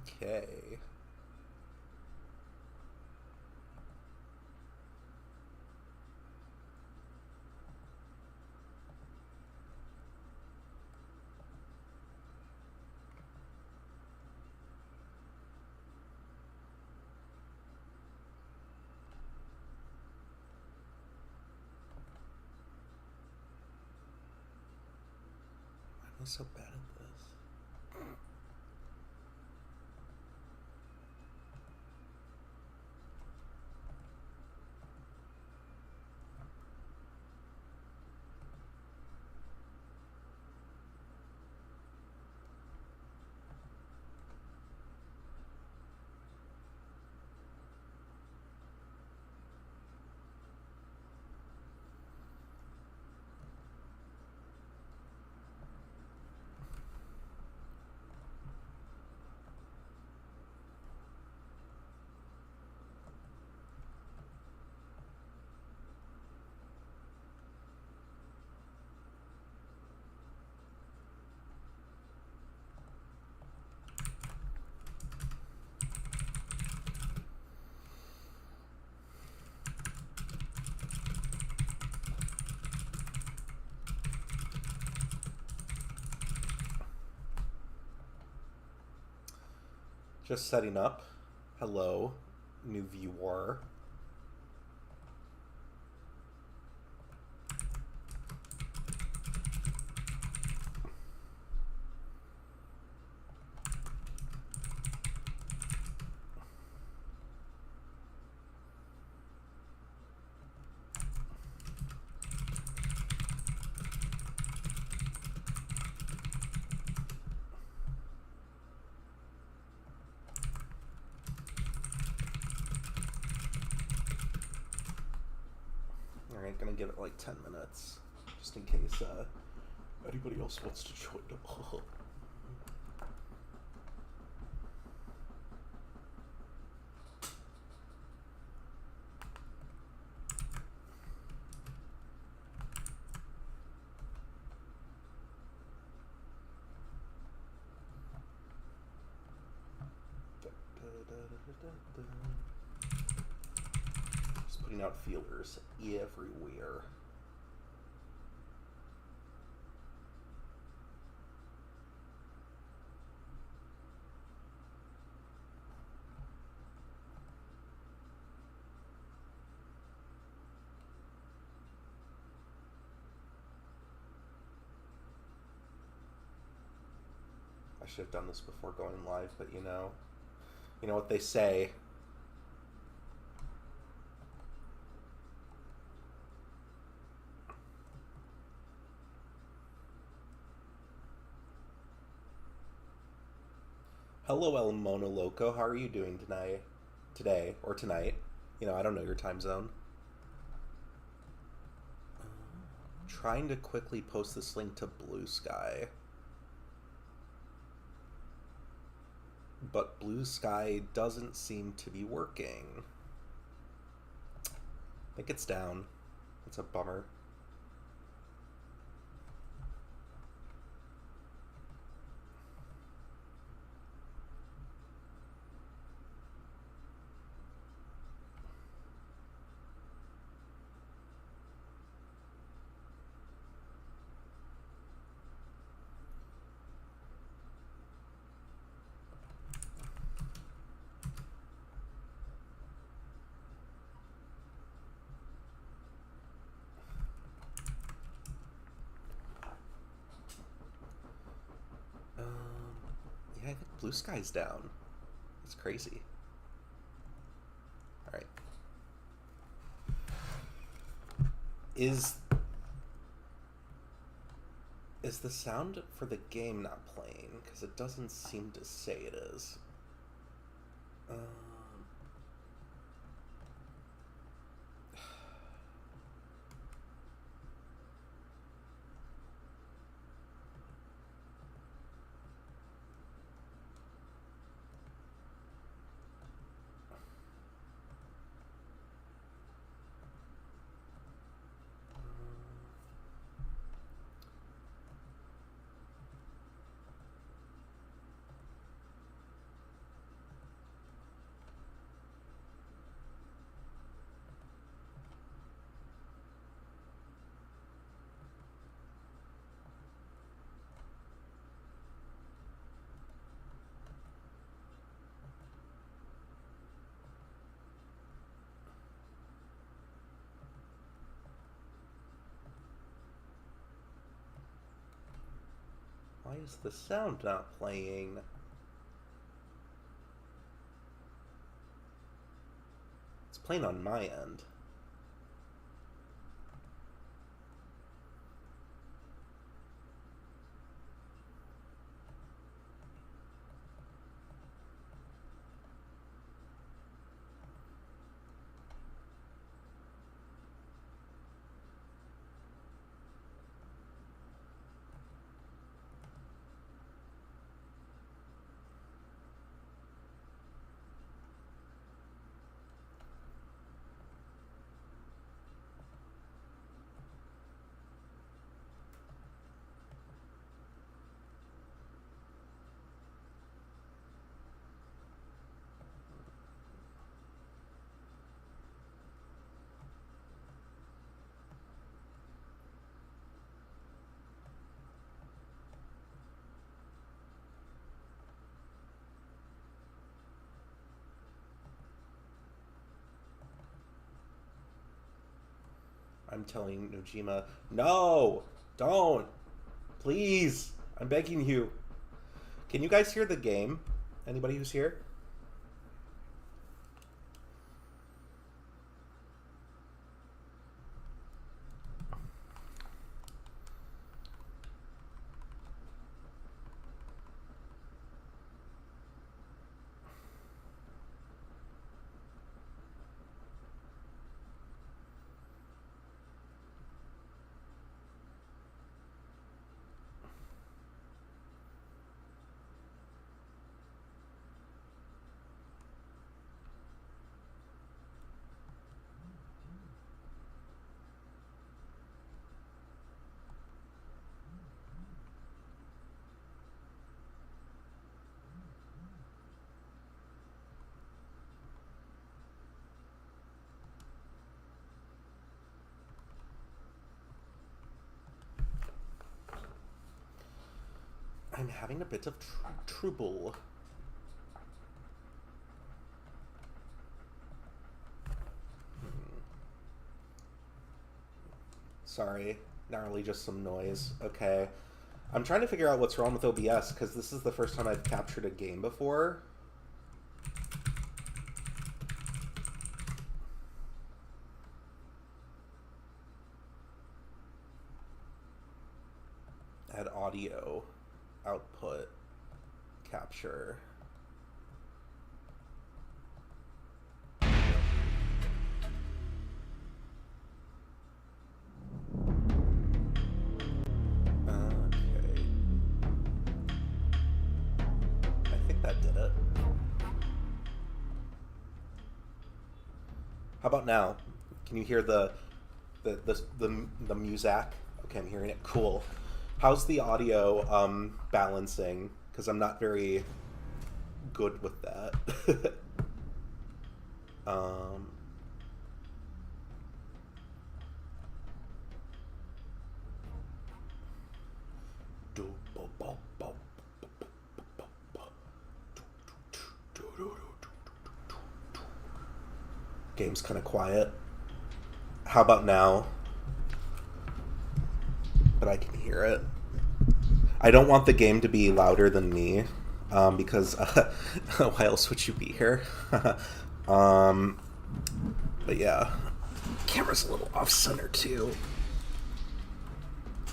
Okay. Why am I so bad at this? Just setting up. Hello, new viewer. Alright, gonna give it like 10 minutes. Just in case anybody else wants to join. Just putting out feelers everywhere. I should have done this before going live, but you know what they say. Hello, El Mono Loco. How are you doing tonight? Today or tonight? I don't know your time zone. Trying to quickly post this link to Blue Sky. But Blue Sky doesn't seem to be working. I think it's down. It's a bummer. Yeah, I think Blue Sky's down. It's crazy. Alright. Is the sound for the game not playing? Because it doesn't seem to say it is. Why is the sound not playing? It's playing on my end. I'm telling Nojima, no, don't, please, I'm begging you. Can you guys hear the game? Anybody who's here? I'm having a bit of trouble. Sorry, gnarly, just some noise. Okay. I'm trying to figure out what's wrong with OBS, because this is the first time I've captured a game before. Add audio, output, capture. How about now? Can you hear the music? Okay, I'm hearing it. Cool. How's the audio balancing? Because I'm not very good with that. Game's kind of quiet. How about now? But I can hear it. I don't want the game to be louder than me, because why else would you be here? But yeah, camera's a little off center too.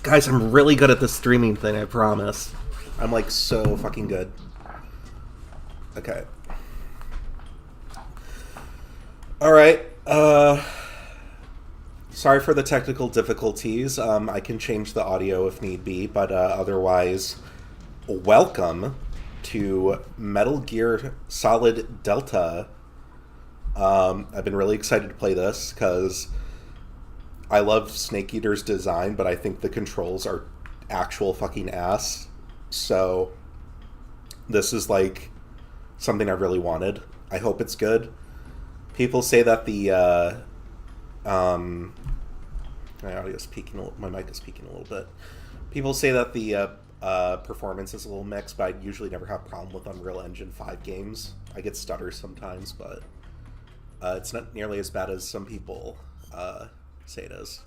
Guys, I'm really good at the streaming thing, I promise. I'm like so fucking good. Okay. Alright, sorry for the technical difficulties. I can change the audio if need be, but otherwise, welcome to Metal Gear Solid Delta. I've been really excited to play this, because I love Snake Eater's design, but I think the controls are actual fucking ass. So, this is like something I really wanted. I hope it's good. People say that the my audio's peaking. My mic is peaking a little bit. People say that the performance is a little mixed, but I usually never have a problem with Unreal Engine 5 games. I get stutters sometimes, but it's not nearly as bad as some people say it is.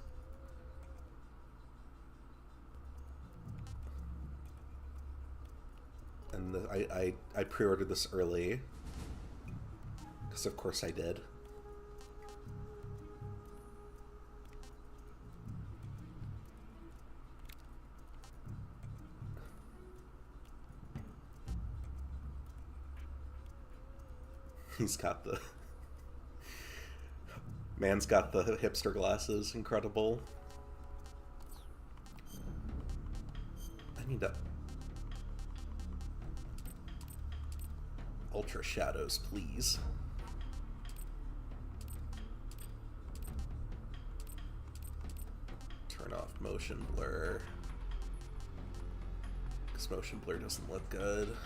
And I pre-ordered this early. Because of course I did. He's got the... Man's got the hipster glasses. Incredible. I need to... Ultra shadows, please. Turn off motion blur. Because motion blur doesn't look good.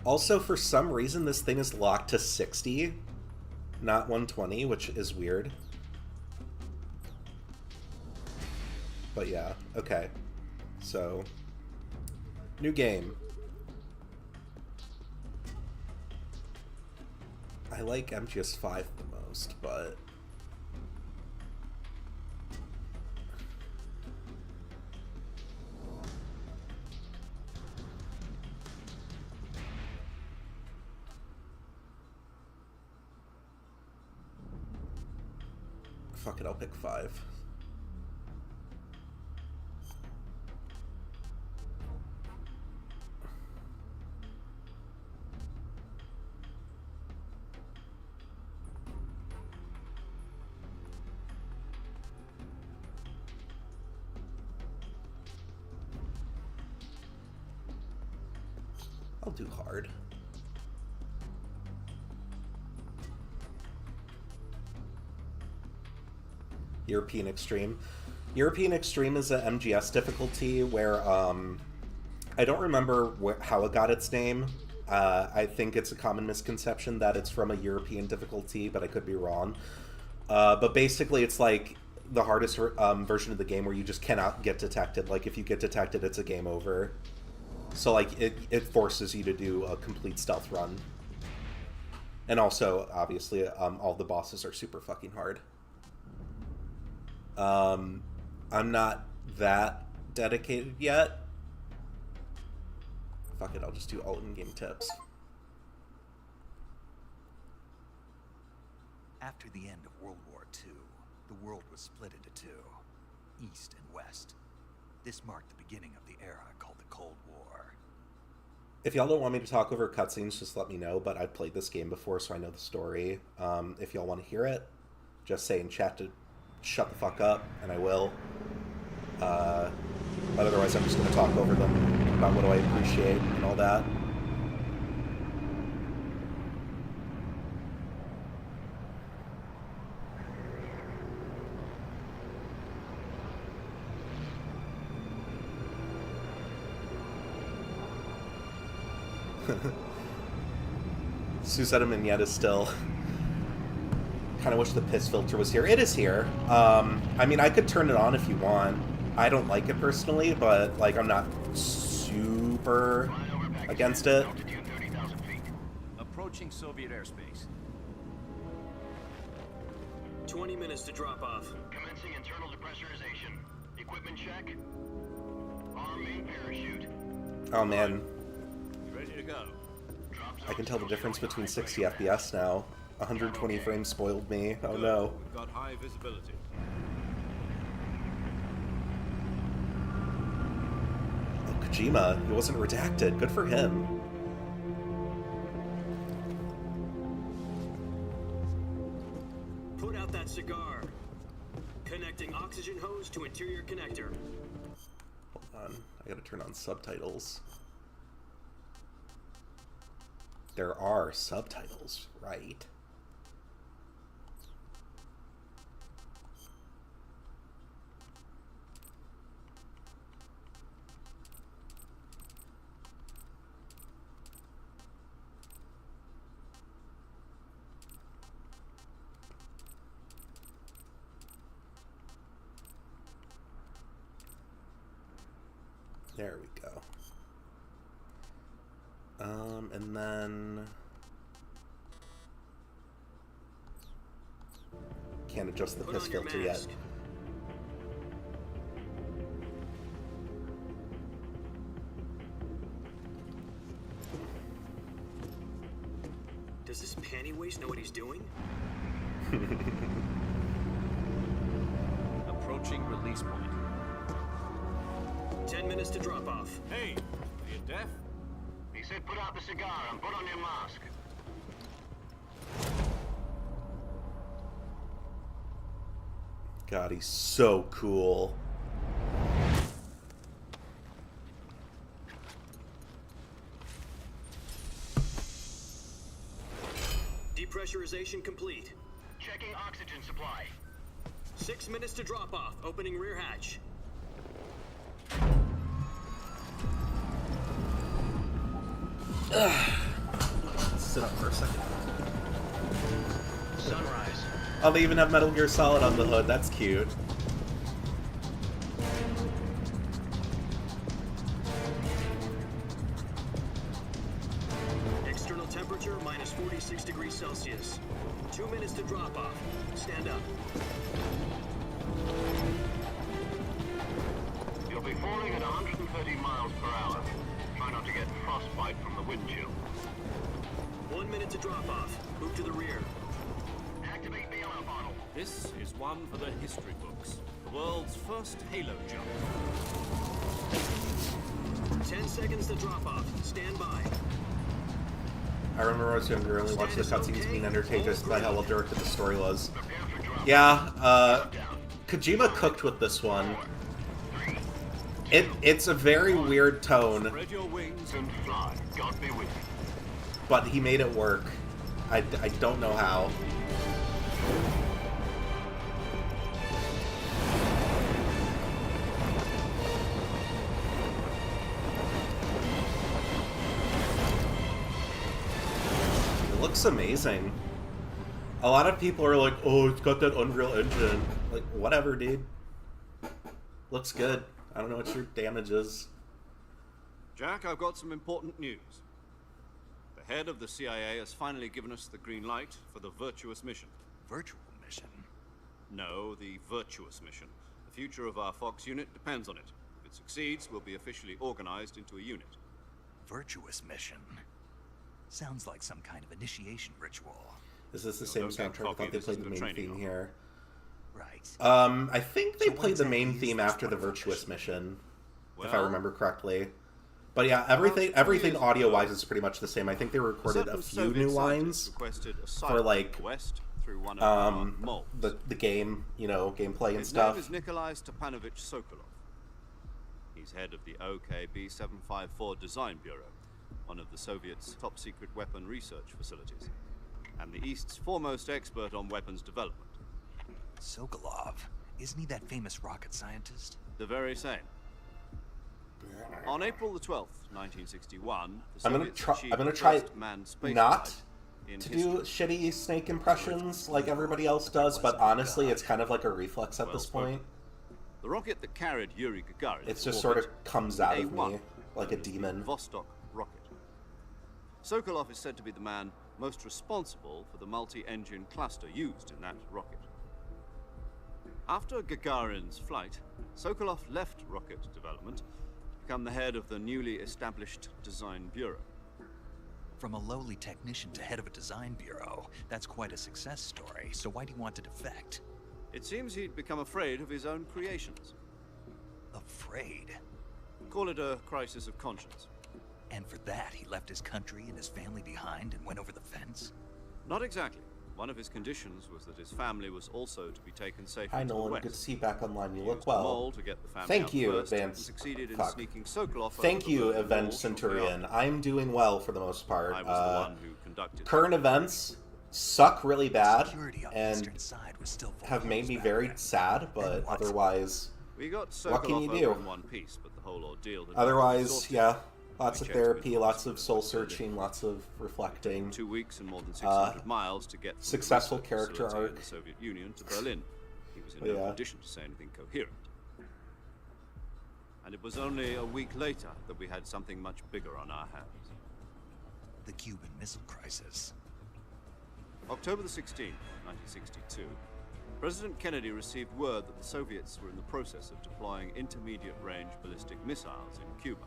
Also, for some reason, this thing is locked to 60, not 120, which is weird. But yeah, okay. So, new game. I like MGS 5 the most, but... Fuck it, I'll pick 5. I'll do hard. European Extreme. European Extreme is a MGS difficulty where, I don't remember how it got its name. I think it's a common misconception that it's from a European difficulty, but I could be wrong. But basically it's like the hardest version of the game where you just cannot get detected. Like, if you get detected, it's a game over. So, like, it forces you to do a complete stealth run. And also, obviously, all the bosses are super fucking hard. I'm not that dedicated yet. Fuck it, I'll just do all in-game tips. After the end of World War II, the world was split into two, East and West. This marked the beginning of the era called the Cold War. If y'all don't want me to talk over cutscenes, just let me know, but I've played this game before, so I know the story. If y'all want to hear it, just say in chat to shut the fuck up, and I will. But otherwise, I'm just going to talk over them about what do I appreciate and all that. Susetta Mignette is still... kind of wish the piss filter was here. It is here. I mean, I could turn it on if you want. I don't like it personally, but, like, I'm not super against it. Approaching Soviet airspace. 20 minutes to drop off. Commencing internal depressurization. Equipment check. Arm main parachute. Oh, man. Ready to go. I can tell the difference between 60 FPS now. 120 frames spoiled me. Oh no. We've got high visibility. Oh, Kojima. He wasn't redacted. Good for him. Put out that cigar. Connecting oxygen hose to interior connector. Hold on. I gotta turn on subtitles. There are subtitles, right? There we go. And then... can't adjust the Put piss on your filter yet. mask. Does this panty waste know what he's doing? Approaching release point. 10 minutes to drop off. Hey, are you deaf? He said put out the cigar and put on your mask. God, he's so cool. Depressurization complete. Checking oxygen supply. 6 minutes to drop off. Opening rear hatch. Sit up for a second. Sunrise. Oh, they even have Metal Gear Solid on the hood. That's cute. External temperature minus 46 degrees Celsius. 2 minutes to drop off. Stand up. You'll be falling at 130 miles per hour. Try not to get frostbite from the wind chill. 1 minute to drop off. Move to the rear. Activate bailout bottle. This is one for the history books. The world's first Halo jump. 10 seconds to drop off. Stand by. I remember when I was younger, only watching the cutscenes being entertained just by how well directed the story was. Prepare for drop. Yeah, Kojima cooked with this one. It's a very weird tone, Spread your wings and Fly. God be with you. but he made it work. I don't know how. It looks amazing. A lot of people are like, oh, it's got that Unreal Engine. Like, whatever, dude. Looks good. I don't know what your damage is. Jack, I've got some important news. The head of the CIA has finally given us the green light for the virtuous mission. Virtual mission? No, the virtuous mission. The future of our Fox unit depends on it. If it succeeds, we'll be officially organized into a unit. Virtuous mission? Sounds like some kind of initiation ritual. Is this the No, same don't get soundtrack? I cocky, thought they this played is the the main training theme arm. here. Right. I think they So what played the exactly main is theme this after the wonderful virtuous mission, if I Well, remember correctly. But yeah, everything About 2 years ago, audio-wise is pretty much the same. I think they recorded a certain few Soviet new scientists lines requested a for site like west through one of our molds. the game, gameplay and His stuff. name is Nikolai Stepanovich Sokolov. He's head of the OKB 754 Design Bureau, one of the Soviets' top-secret weapon research facilities, and the East's foremost expert on weapons development. Sokolov. Isn't he that famous rocket scientist? The very same. On April the 12th, 1961, the I'm gonna Soviets try- achieved I'm gonna the try first manned space not flight in to history. do shitty Snake impressions like everybody else does, but honestly, it's kind of like a reflex at Well this spoken. point. The rocket that carried Yuri Gagarin. It's to just sort of orbit comes was out of A1, me like a known as the demon. Vostok rocket. Sokolov is said to be the man most responsible for the multi-engine cluster used in that rocket. After Gagarin's flight, Sokolov left rocket development to become the head of the newly established Design Bureau. From a lowly technician to head of a design bureau, that's quite a success story. So why do you want to defect? It seems he'd become afraid of his own creations. Afraid. Call it a crisis of conscience. And for that, he left his country and his family behind and went over the fence? Not exactly. One of his conditions was that his family was also to be taken safely Hi to the Nolan, west. good to see you back online. You He look used the well. mole to get the family Thank out you, first and Advanced. succeeded in Fuck. sneaking Sokolov Thank over you, the Berlin Event Wall shortly Centurion. after. I'm doing well for the most part. I was the one who conducted Current events suck really bad Security on the and eastern side was still full have of made holes me back very then. sad, but And what's- otherwise, We got What can Sokolov you over do? in one piece, but the whole ordeal had otherwise, exhausted yeah, him. lots We of checked therapy, with lots of Moscow, soul Berlin. searching, lots of reflecting. 2 weeks and more than 600 miles to get from the Successful research character facility in arc. the Soviet Union to Berlin. He was in Yeah. no condition to say anything coherent. And it was only a week later that we had something much bigger on our hands. The Cuban Missile Crisis. October the 16th, 1962, President Kennedy received word that the Soviets were in the process of deploying intermediate-range ballistic missiles in Cuba.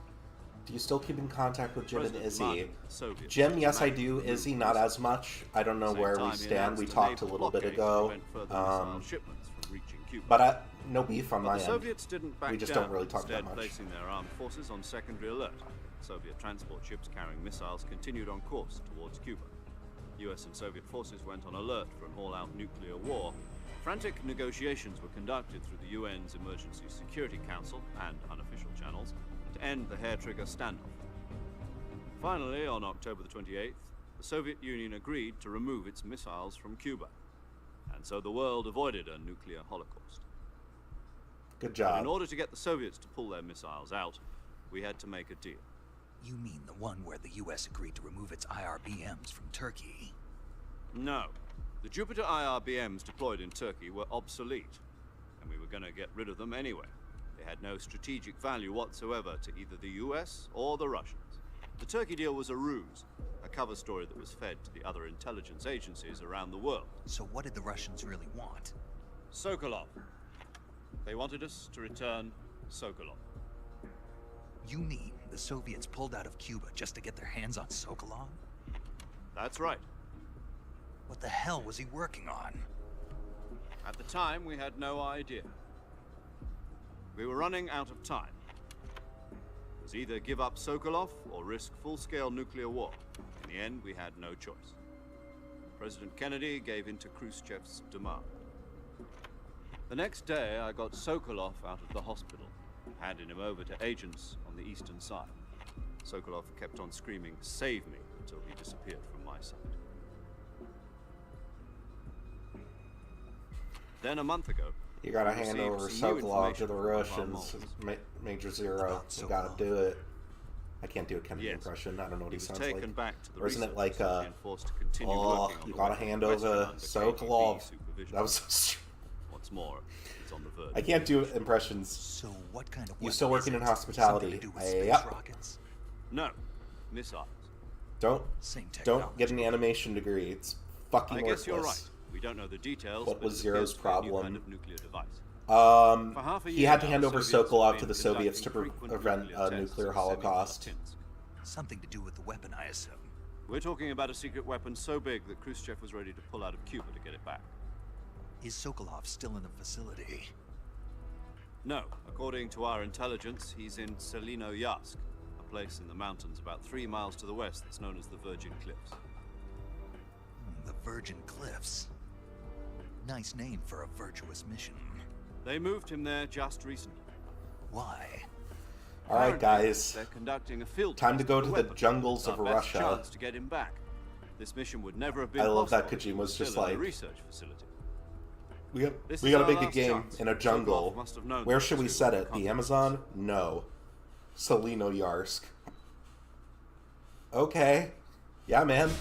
Do you still keep in contact with Jim and President Izzy? demanded the Soviets Jim, yes, I dramatically do. remove Izzy, the not missiles. as much. I don't know At the where same we time, he stand. We announced talked a naval little bit blockade to ago. prevent further missile shipments from reaching Cuba. But no beef on But my the end. Soviets didn't back We just down, don't really talk that instead much. placing their armed forces on secondary alert. Soviet transport ships carrying missiles continued on course towards Cuba. US and Soviet forces went on alert for an all-out nuclear war. Frantic negotiations were conducted through the UN's Emergency Security Council and unofficial channels to end the hair-trigger standoff. Finally, on October the 28th, the Soviet Union agreed to remove its missiles from Cuba. And so the world avoided a nuclear holocaust. Good But job. in order to get the Soviets to pull their missiles out, we had to make a deal. You mean the one where the US agreed to remove its IRBMs from Turkey? No. The Jupiter IRBMs deployed in Turkey were obsolete, and we were going to get rid of them anyway. They had no strategic value whatsoever to either the US or the Russians. The Turkey deal was a ruse, a cover story that was fed to the other intelligence agencies around the world. So what did the Russians really want? Sokolov. They wanted us to return Sokolov. You mean the Soviets pulled out of Cuba just to get their hands on Sokolov? That's right. What the hell was he working on? At the time, we had no idea. We were running out of time. It was either give up Sokolov or risk full-scale nuclear war. In the end, we had no choice. President Kennedy gave in to Khrushchev's demand. The next day, I got Sokolov out of the hospital, handing him over to agents on the eastern side. Sokolov kept on screaming, "Save me," until he disappeared from my sight. Then a month ago, You gotta we hand received over some new Sokolov to information the from one of our Russians. moles. Major Zero. About You gotta Sokolov. do it. I can't do a Kennedy Yes. impression. I don't know what He he was sounds taken like. back to the Or isn't it research like, facility and forced to continue oh, working on you the gotta weapon hand question over under KGB Sokolov. supervision. That was so strange. What's more, it's on the verge. I can't do impressions. So what kind of You weapon still working is in it? hospitality? Something to do with space Yep. rockets? No, missiles. Don't Same technology. don't get an animation degree. It's fucking I worthless. guess you're right. We don't know the details. What but was it appears Zero's to be a new problem? kind of nuclear device. Um, For half a he year had to now, hand the over Soviets Sokolov have to the been Soviets to conducting frequent prevent nuclear a tests nuclear at holocaust. Semipalatinsk. Something to do with the weapon, I assume. We're talking about a secret weapon so big that Khrushchev was ready to pull out of Cuba to get it back. Is Sokolov still in the facility? No, according to our intelligence, he's in Selino-Yarsk, a place in the mountains about 3 miles to the west that's known as the Virgin Cliffs. The Virgin Cliffs. Nice name for a virtuous mission. They moved him there just recently. Why? All right, Apparently, guys. They're conducting a field Time to test go of to the the weapon. jungles Our of best Russia. chance to get him back. This mission would never have been I love that possible Kojima was if he just still in a like- research facility. We This gotta is our make a last game chance. in a Sokolov jungle. must have known Where that should we to set it? The accomplish Amazon? No. Selino-Yarsk. Okay. Yeah, man.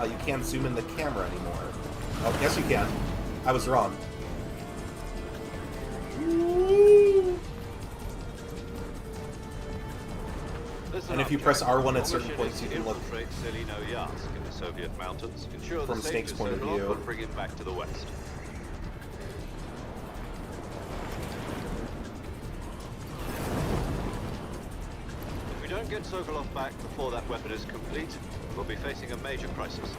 You can't zoom in the camera anymore. Oh, yes you can. I was wrong. And if you press R1 at certain points, you can look infiltrate Selino-Yarsk in the Soviet mountains, ensure from the safety Snake's of point of Sokolov, view. and bring him back to the west. If we don't get Sokolov back before that weapon is complete, we'll be facing a major crisis.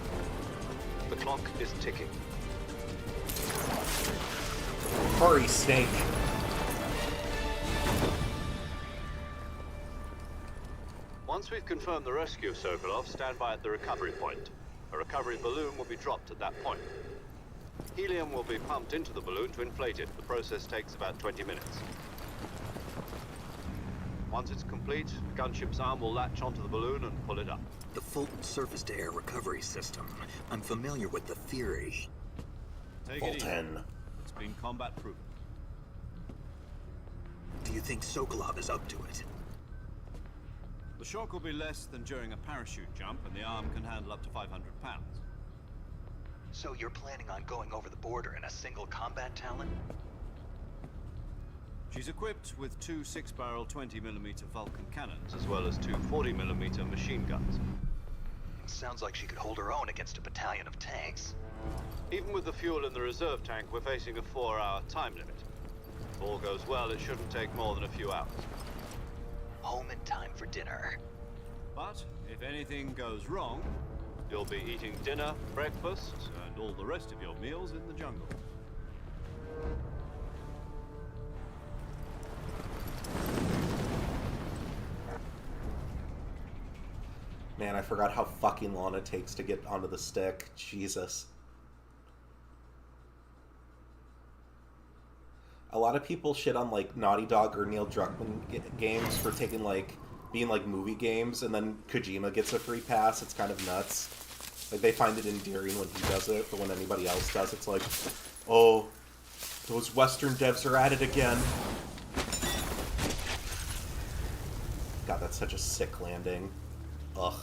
The clock is ticking. Hurry, Snake. Once we've confirmed the rescue of Sokolov, stand by at the recovery point. A recovery balloon will be dropped at that point. Helium will be pumped into the balloon to inflate it. The process takes about 20 minutes. Once it's complete, the gunship's arm will latch onto the balloon and pull it up. The Fulton surface-to-air recovery system. I'm familiar with the theory. Take it easy. Fulton. It's been combat proven. Do you think Sokolov is up to it? The shock will be less than during a parachute jump, and the arm can handle up to 500 pounds. So you're planning on going over the border in a single combat Talon? She's equipped with two 6-barrel 20mm Vulcan cannons, as well as two 40mm machine guns. Sounds like she could hold her own against a battalion of tanks. Even with the fuel in the reserve tank, we're facing a 4-hour time limit. If all goes well, it shouldn't take more than a few hours. Home in time for dinner. But if anything goes wrong, you'll be eating dinner, breakfast, and all the rest of your meals in the jungle. Man, I forgot how fucking long it takes to get onto the stick. Jesus. A lot of people shit on, like, Naughty Dog or Neil Druckmann games for taking, like, being, like, movie games, and then Kojima gets a free pass. It's kind of nuts. Like, they find it endearing when he does it, but when anybody else does, it's like, oh, those Western devs are at it again. God, that's such a sick landing. Ugh.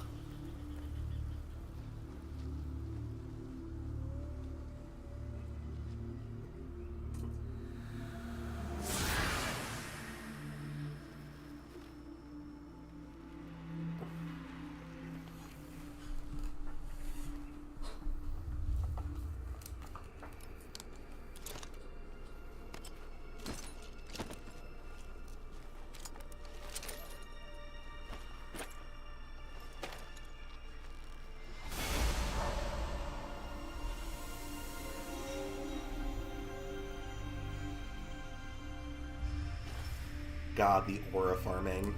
God, the aura farming.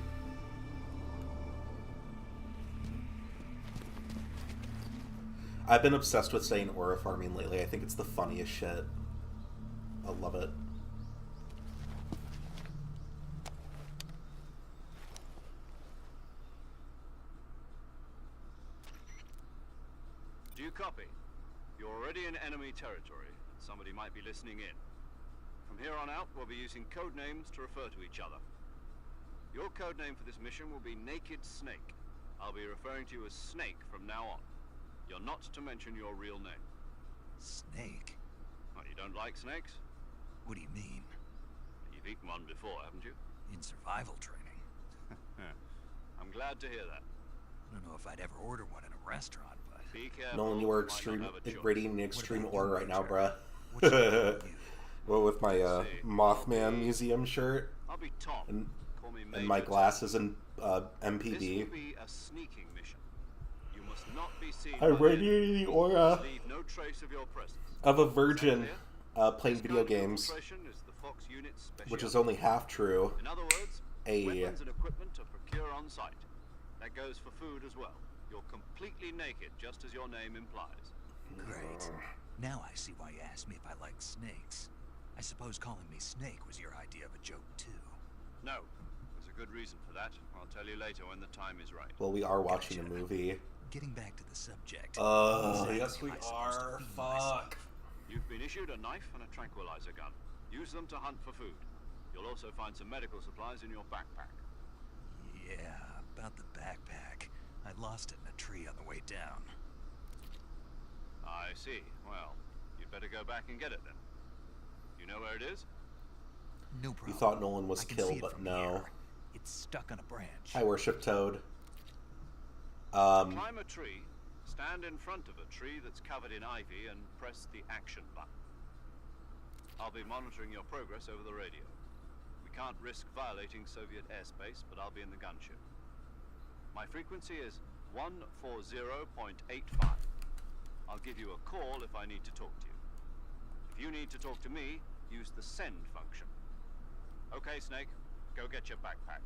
I've been obsessed with saying aura farming lately. I think it's the funniest shit. I love it. Do you copy? You're already in enemy territory, and somebody might be listening in. From here on out, we'll be using code names to refer to each other. Your code name for this mission will be Naked Snake. I'll be referring to you as Snake from now on. You're not to mention your real name. Snake? Oh, you don't like snakes? What do you mean? You've eaten one before, haven't you? In survival training. I'm glad to hear that. I don't know if I'd ever order one in a restaurant, but... Be careful. Nolan, you are might not have a choice. radiating extreme about aura you, right now, Roger? bruh. What's about you? Well, with my Mothman museum shirt I'll be Tom. and, Call me and Major my Tom. glasses and This will MPD. be a sneaking mission. You must not be seen. I by the radiated enemy. the aura Leave no trace of your presence. of a virgin Is that clear? playing This video kind of games, infiltration is the Fox unit's which is specialty. only half true. In other words, weapons and equipment to procure on site. That goes for food as well. You're completely naked, just as your name implies. Great. Now I see why you asked me if I like snakes. I suppose calling me Snake was your idea of a joke, too. No, there's a good reason for that. I'll tell you later when the time is right. Well, we are watching a Gotcha. movie. Getting back to the subject. Yes, we am I supposed to are. feed Fuck. myself? You've been issued a knife and a tranquilizer gun. Use them to hunt for food. You'll also find some medical supplies in your backpack. Yeah, about the backpack. I lost it in a tree on the way down. I see. Well, you'd better go back and get it then. You know where it is? No problem. You thought Nolan was I can killed, see it but from no. here. It's stuck on a branch. I worship Toad. Climb a tree, stand in front of a tree that's covered in ivy, and press the action button. I'll be monitoring your progress over the radio. We can't risk violating Soviet airspace, but I'll be in the gunship. My frequency is 140.85. I'll give you a call if I need to talk to you. If you need to talk to me, use the send function. Okay, Snake, go get your backpack.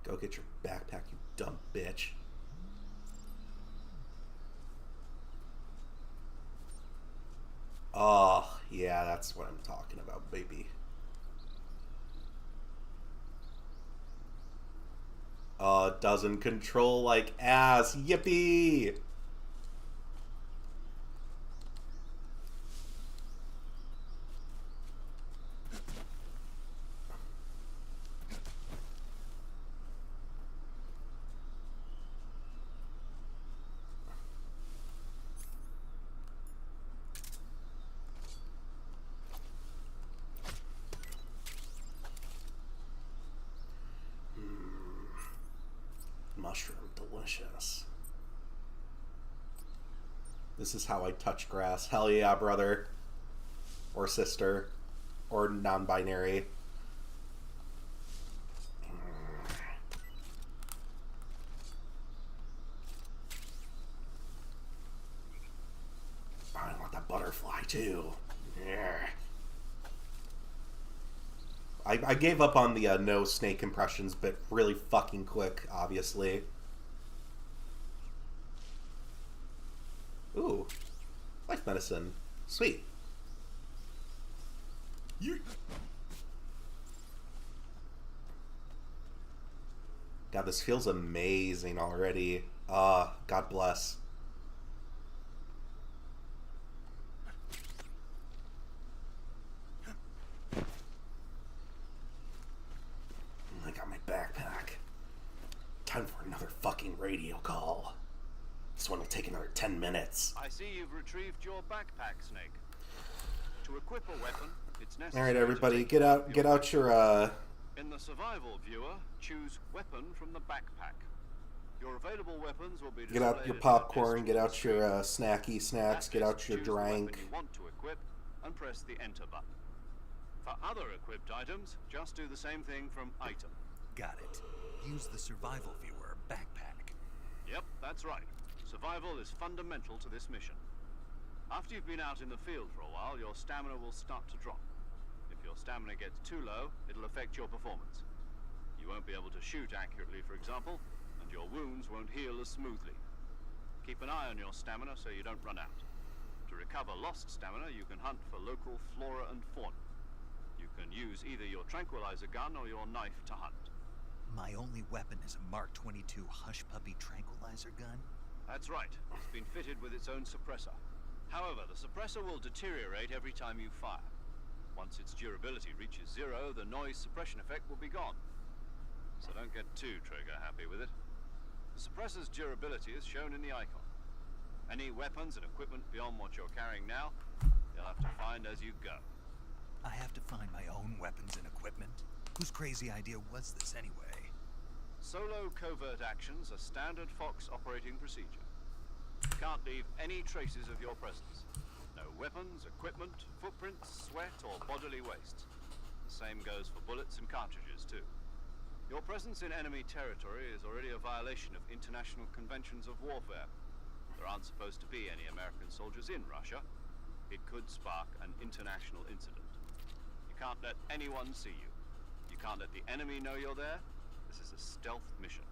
Go get your backpack, you dumb bitch. Oh, yeah, that's what I'm talking about, baby. Doesn't control like ass. Yippee! delicious. This is how I touch grass. Hell yeah, brother. Or sister. Or non-binary. I want the butterfly too. Yeah. I gave up on the no snake impressions, but really fucking quick, obviously. Ooh. Life medicine. Sweet. God, this feels amazing already. Ah, God bless. I got my backpack. Time for another fucking radio call. This one will take another 10 minutes. I see you've retrieved your backpack, Snake. To equip a weapon, it's necessary. All right, everybody, get out your In the survival viewer, choose weapon from the backpack. Your available weapons will be get out your popcorn, get out your snacky snacks, get out your drink. You want to equip and press the enter button. For other equipped items, just do the same thing from item. Got it. Use the survival viewer backpack. Yep, that's right. Survival is fundamental to this mission. After you've been out in the field for a while, your stamina will start to drop. If your stamina gets too low, it'll affect your performance. You won't be able to shoot accurately, for example, and your wounds won't heal as smoothly. Keep an eye on your stamina so you don't run out. To recover lost stamina, you can hunt for local flora and fauna. You can use either your tranquilizer gun or your knife to hunt. My only weapon is a Mark 22 Hush Puppy tranquilizer gun? That's right. It's been fitted with its own suppressor. However, the suppressor will deteriorate every time you fire. Once its durability reaches 0, the noise suppression effect will be gone. So don't get too trigger happy with it. The suppressor's durability is shown in the icon. Any weapons and equipment beyond what you're carrying now, you'll have to find as you go. I have to find my own weapons and equipment? Whose crazy idea was this anyway? Solo covert actions are standard Fox operating procedure. You can't leave any traces of your presence. No weapons, equipment, footprints, sweat, or bodily waste. The same goes for bullets and cartridges, too. Your presence in enemy territory is already a violation of international conventions of warfare. There aren't supposed to be any American soldiers in Russia. It could spark an international incident. You can't let anyone see you. You can't let the enemy know you're there. This is a stealth mission.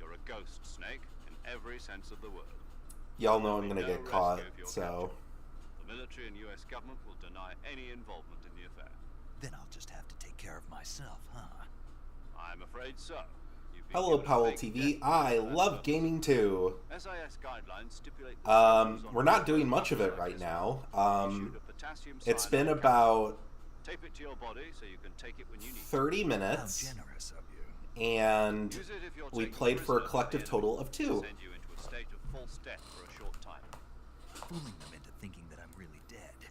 You're a ghost, Snake, in every sense of the word. Y'all know I'm gonna get caught, so... The military and US government will deny any involvement in the affair. Then I'll just have to take care of myself, huh? I'm afraid so. Hello, Powell TV. I love gaming too. SIS guidelines stipulate we're not doing much of it right now. It's been about tape it to your body so you can take it when you need 30 minutes. How generous of you. And Use it if you're we taking played for a prisoners collective by the total enemy of to 2. send you into a state of false death for a short time. Fooling them into thinking that I'm really dead.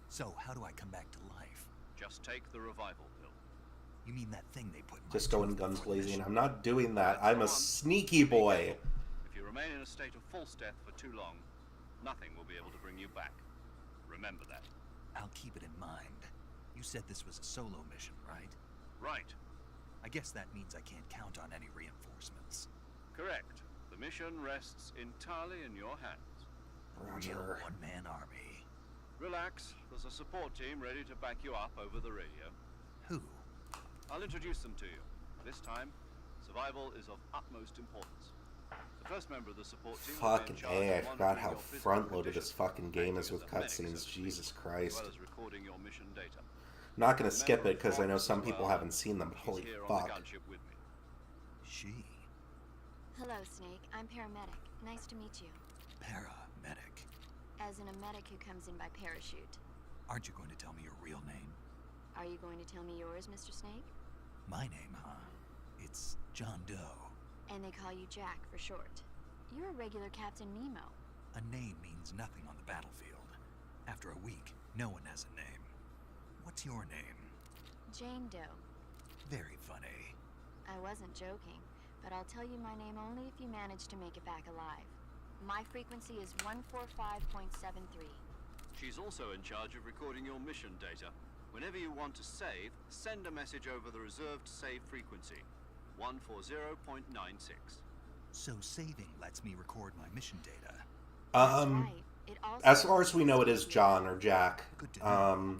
So, how do I come back to life? Just take the revival pill. You mean that thing they put in my Just going tooth guns before the blazing. mission? I'm not doing that. I'm a Go on. sneaky Be boy. careful. If you remain in a state of false death for too long, nothing will be able to bring you back. Remember that. I'll keep it in mind. You said this was a solo mission, right? Right. I guess that means I can't count on any reinforcements. Correct. The mission rests entirely in your hands. A real Roger. one-man army. Relax. There's a support team ready to back you up over the radio. Who? I'll introduce them to you. This time, survival is of utmost importance. The first member of the support team will be in Fucking charge A, I of forgot monitoring how your physical front-loaded this condition, fucking game is acting with as a medic, so cutscenes. to speak, Jesus as Christ. well as recording your mission data. I'm not gonna skip Member it because I know of some Fox as people well. haven't seen them. She's Holy here on the fuck. gunship with me. She. Hello, Snake. I'm paramedic. Nice to meet you. Paramedic. As in a medic who comes in by parachute. Aren't you going to tell me your real name? Are you going to tell me yours, Mr. Snake? My name, huh? It's John Doe. And they call you Jack for short. You're a regular Captain Nemo. A name means nothing on the battlefield. After a week, no one has a name. What's your name? Jane Doe. Very funny. I wasn't joking, but I'll tell you my name only if you manage to make it back alive. My frequency is 145.73. She's also in charge of recording your mission data. Whenever you want to save, send a message over the reserved save frequency, 140.96. So saving lets me record my mission data. That's right. It also As far as we know, it is John or Jack. Good to know.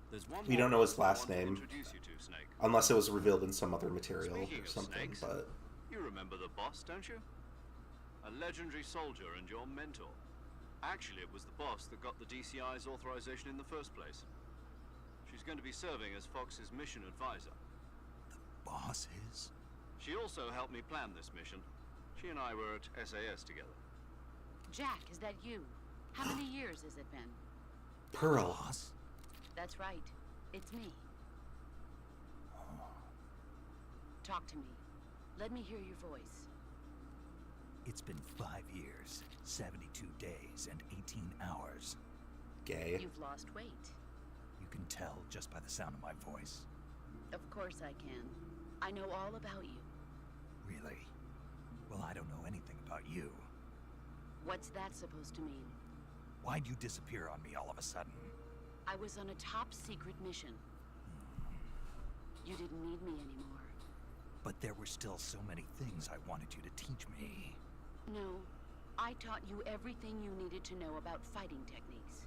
There's one We more don't know his person I last want to name. Introduce you to, Snake. Unless it was revealed in some other material Speaking or of something, snakes, but... You remember the boss, don't you? A legendary soldier and your mentor. Actually, it was the boss that got the DCI's authorization in the first place. She's going to be serving as Fox's mission advisor. The boss is? She also helped me plan this mission. She and I were at SAS together. Jack, is that you? How many years has it been? Pearl. Boss? That's right. It's me. Talk to me. Let me hear your voice. It's been 5 years, 72 days, and 18 hours. Gay. You've lost weight. You can tell just by the sound of my voice. Of course I can. I know all about you. Really? Well, I don't know anything about you. What's that supposed to mean? Why'd you disappear on me all of a sudden? I was on a top secret mission. You didn't need me anymore. But there were still so many things I wanted you to teach me. No, I taught you everything you needed to know about fighting techniques.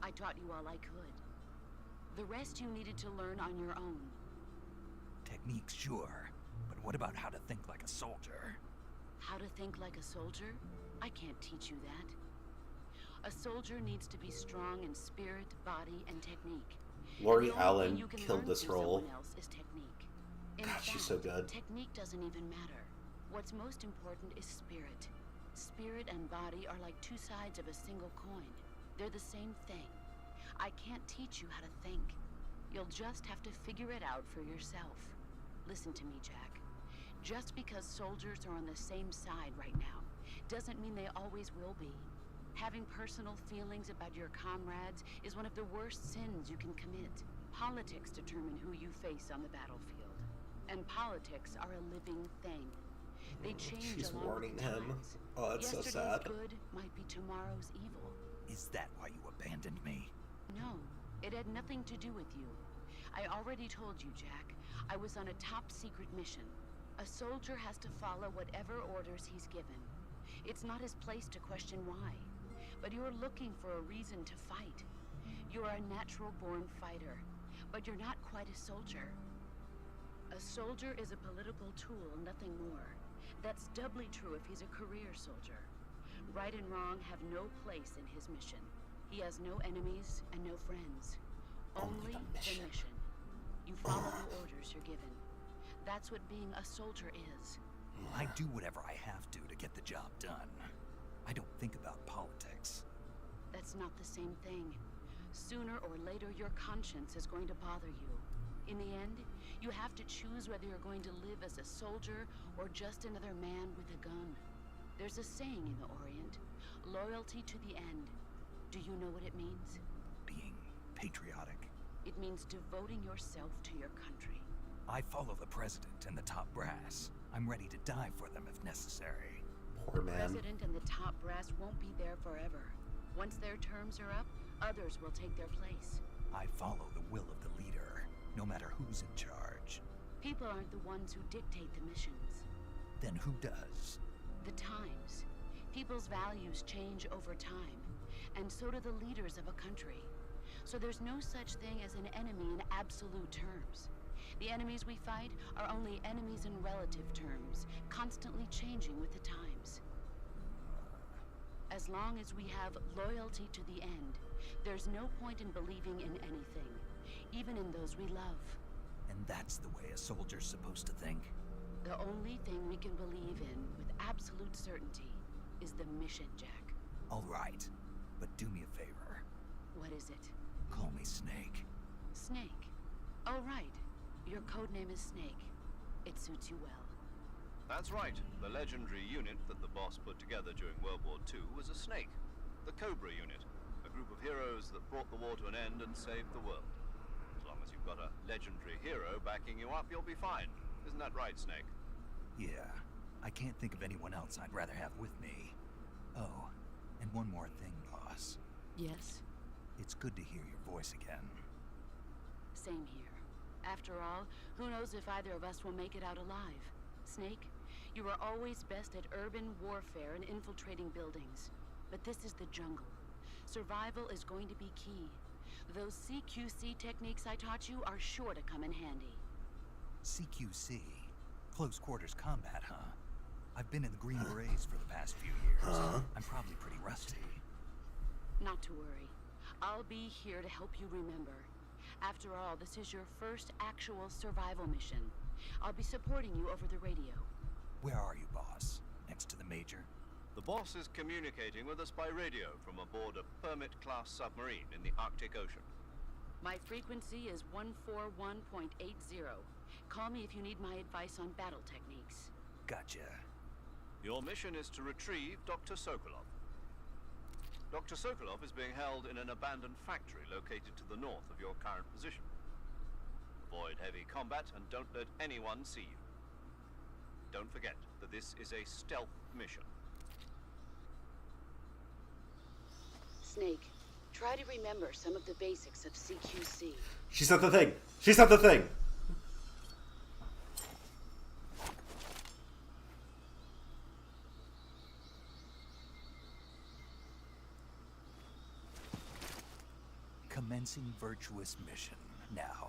I taught you all I could. The rest you needed to learn on your own. Techniques, sure. But what about how to think like a soldier? How to think like a soldier? I can't teach you that. A soldier needs to be strong in spirit, body, and technique. Lori And the only Allen thing you can killed learn this through role. someone else is technique. In God, fact, she's so good. Technique doesn't even matter. What's most important is spirit. Spirit and body are like two sides of a single coin. They're the same thing. I can't teach you how to think. You'll just have to figure it out for yourself. Listen to me, Jack. Just because soldiers are on the same side right now doesn't mean they always will be. Having personal feelings about your comrades is one of the worst sins you can commit. Politics determine who you face on the battlefield. And politics are a living thing. They change She's along warning with him. times. Oh, that's so Yesterday's sad. good might be tomorrow's evil. Is that why you abandoned me? No, it had nothing to do with you. I already told you, Jack. I was on a top secret mission. A soldier has to follow whatever orders he's given. It's not his place to question why. But you're looking for a reason to fight. You're a natural-born fighter, but you're not quite a soldier. A soldier is a political tool, nothing more. That's doubly true if he's a career soldier. Right and wrong have no place in his mission. He has no enemies and no friends. Only the mission. You follow the orders you're given. That's what being a soldier is. I do whatever I have to get the job done. I don't think about politics. That's not the same thing. Sooner or later, your conscience is going to bother you. In the end, you have to choose whether you're going to live as a soldier or just another man with a gun. There's a saying in the Orient, loyalty to the end. Do you know what it means? Being patriotic. It means devoting yourself to your country. I follow the president and the top brass. I'm ready to die for them if necessary. Poor The man. president and the top brass won't be there forever. Once their terms are up, others will take their place. I follow the will of the leader, no matter who's in charge. People aren't the ones who dictate the missions. Then who does? The times. People's values change over time, and so do the leaders of a country. So there's no such thing as an enemy in absolute terms. The enemies we fight are only enemies in relative terms, constantly changing with the times. As long as we have loyalty to the end, there's no point in believing in anything, even in those we love. And that's the way a soldier's supposed to think? The only thing we can believe in with absolute certainty is the mission, Jack. All right, but do me a favor. What is it? Call me Snake. Snake. Oh, right. Your codename is Snake. It suits you well. That's right. The legendary unit that the boss put together during World War II was a snake. The Cobra unit. A group of heroes that brought the war to an end and saved the world. As long as you've got a legendary hero backing you up, you'll be fine. Isn't that right, Snake? Yeah, I can't think of anyone else I'd rather have with me. Oh, and one more thing, boss. Yes? It's good to hear your voice again. Same here. After all, who knows if either of us will make it out alive? Snake, you are always best at urban warfare and infiltrating buildings. But this is the jungle. Survival is going to be key. Those CQC techniques I taught you are sure to come in handy. CQC? Close quarters combat, huh? I've been in the Green Berets for the past few years. I'm probably pretty rusty. Not to worry. I'll be here to help you remember. After all, this is your first actual survival mission. I'll be supporting you over the radio. Where are you, boss? Next to the Major? The boss is communicating with us by radio from aboard a Permit-class submarine in the Arctic Ocean. My frequency is 141.80. Call me if you need my advice on battle techniques. Gotcha. Your mission is to retrieve Dr. Sokolov. Dr. Sokolov is being held in an abandoned factory located to the north of your current position. Avoid heavy combat and don't let anyone see you. Don't forget that this is a stealth mission. Snake, try to remember some of the basics of CQC. She said the thing. She said the thing. Commencing virtuous mission now.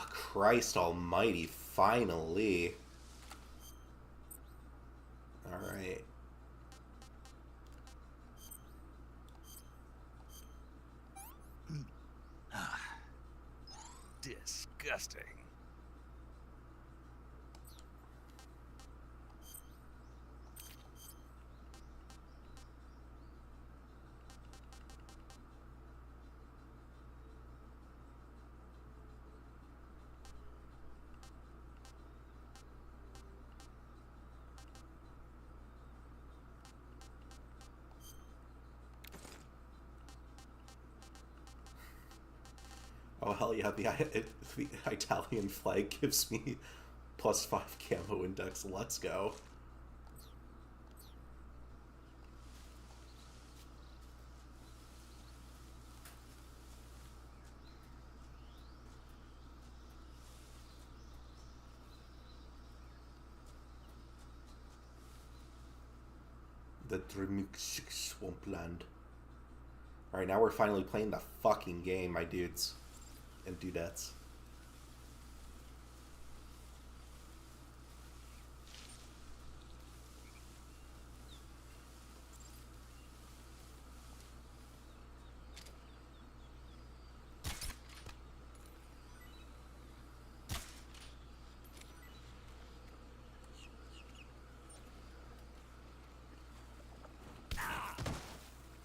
Christ almighty, finally. Alright. Disgusting. Oh hell yeah, the Italian flag gives me +5 camo index. Let's go. The Drimuk Swampland. Alright, now we're finally playing the fucking game, my dudes and dudettes.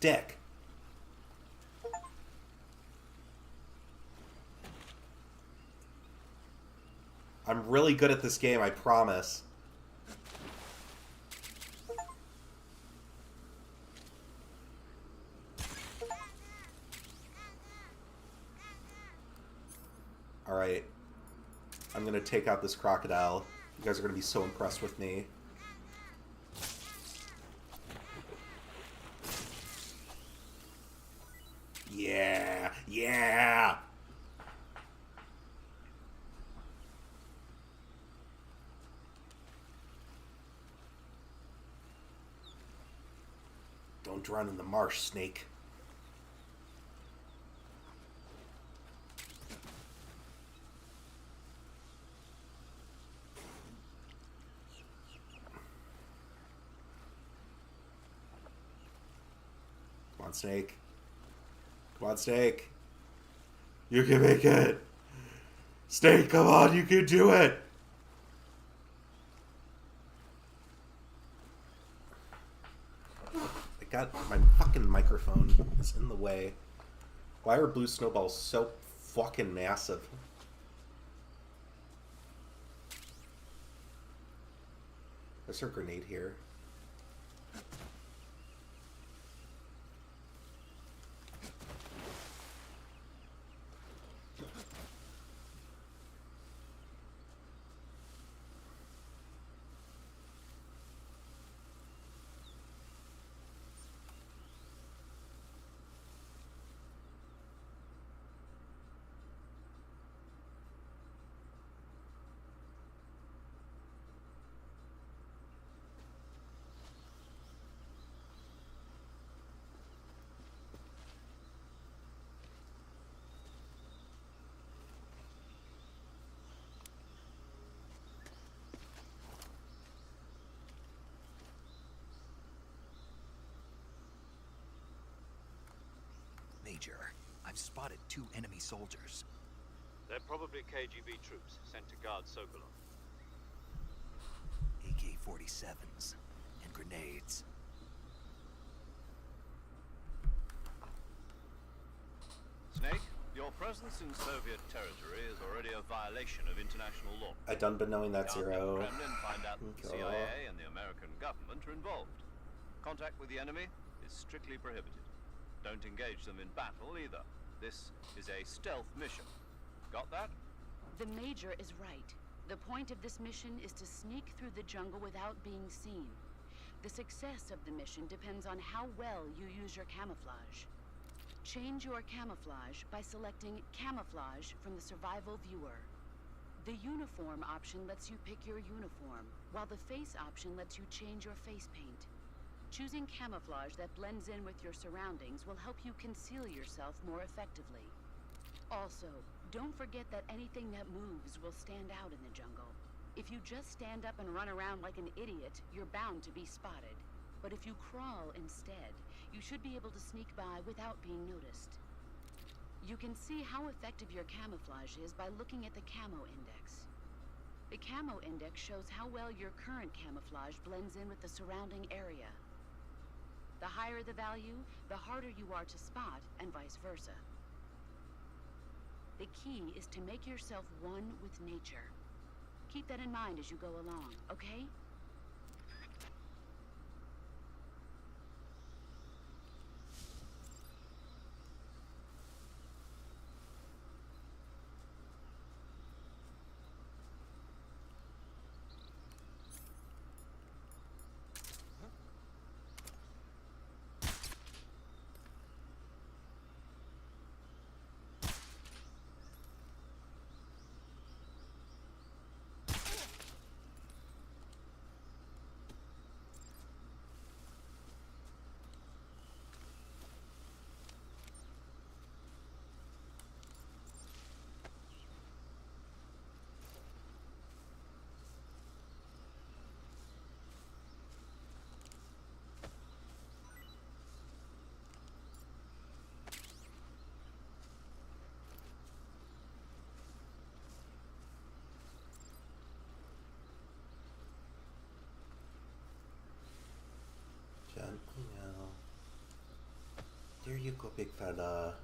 Dick. I'm really good at this game, I promise. Alright. I'm gonna take out this crocodile. You guys are gonna be so impressed with me. Yeah! Yeah! Don't drown in the marsh, Snake. Come on, Snake. Come on, Snake. You can make it. Snake, come on, you can do it. God, my fucking microphone is in the way. Why are blue snowballs so fucking massive? There's a grenade here. Major. I've spotted 2 enemy soldiers. They're probably KGB troops sent to guard Sokolov. AK-47s and grenades. Snake, your presence in Soviet territory is already a violation of international law. I done been knowing that, The Zero. Kremlin find out that the Okay. CIA and the American government are involved. Contact with the enemy is strictly prohibited. Don't engage them in battle either. This is a stealth mission. Got that? The Major is right. The point of this mission is to sneak through the jungle without being seen. The success of the mission depends on how well you use your camouflage. Change your camouflage by selecting Camouflage from the Survival Viewer. The Uniform option lets you pick your uniform, while the Face option lets you change your face paint. Choosing camouflage that blends in with your surroundings will help you conceal yourself more effectively. Also, don't forget that anything that moves will stand out in the jungle. If you just stand up and run around like an idiot, you're bound to be spotted. But if you crawl instead, you should be able to sneak by without being noticed. You can see how effective your camouflage is by looking at the Camo Index. The Camo Index shows how well your current camouflage blends in with the surrounding area. The higher the value, the harder you are to spot, and vice versa. The key is to make yourself one with nature. Keep that in mind as you go along, okay? Gently now. There you go, big fella.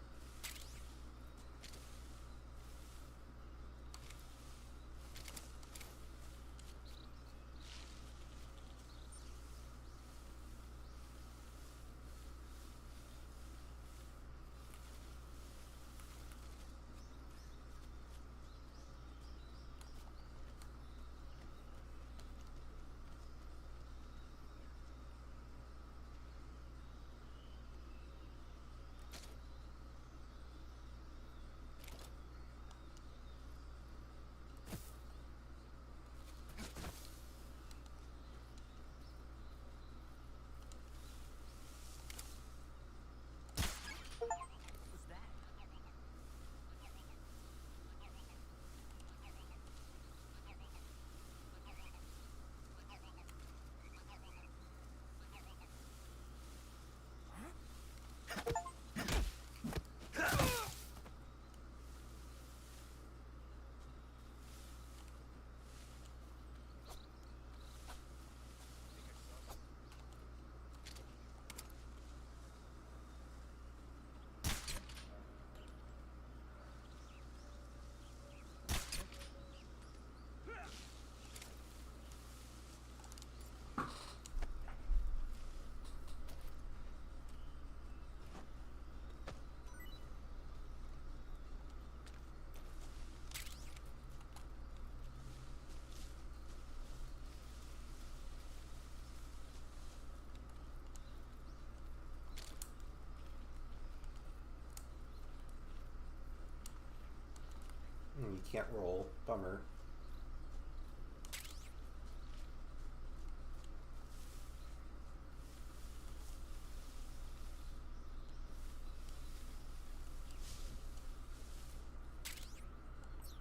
You can't roll. Bummer.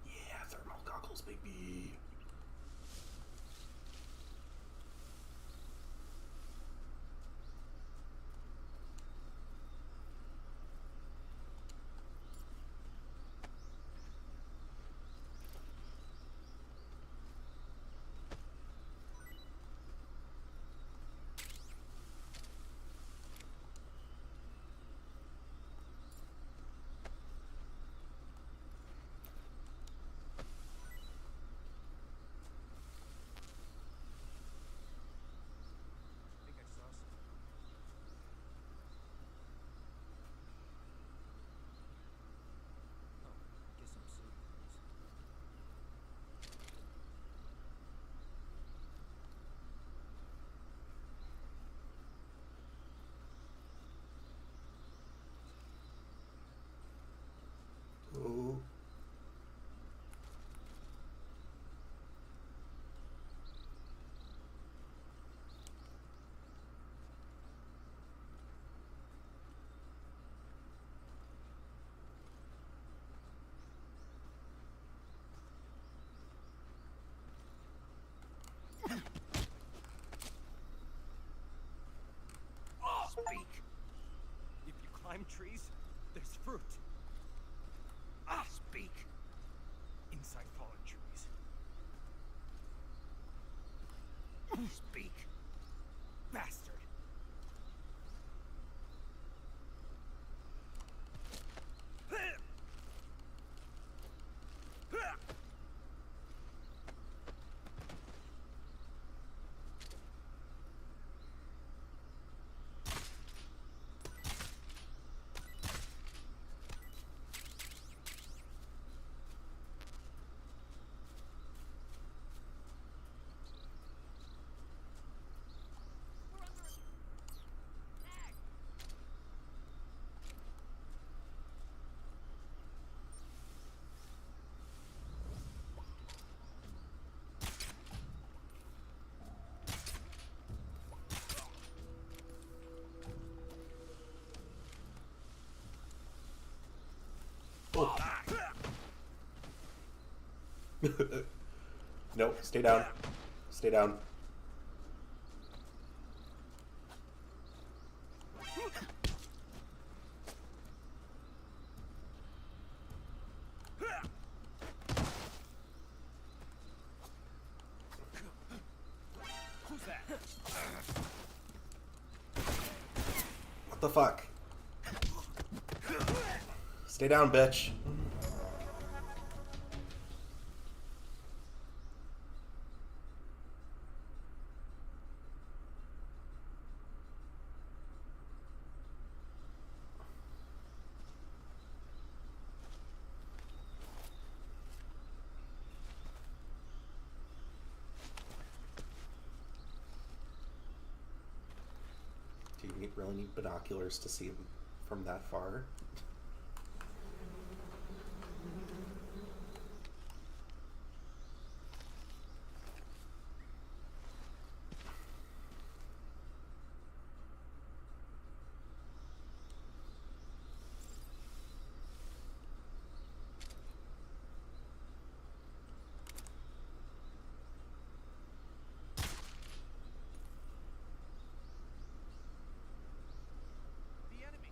Yeah, thermal goggles, baby. climb trees, there's fruit. Speak. Inside fallen trees. Speak. Bastard. No, stay down. Stay down. Who's that? What the fuck? Stay down, bitch. Do you really need binoculars to see them from that far? The enemy.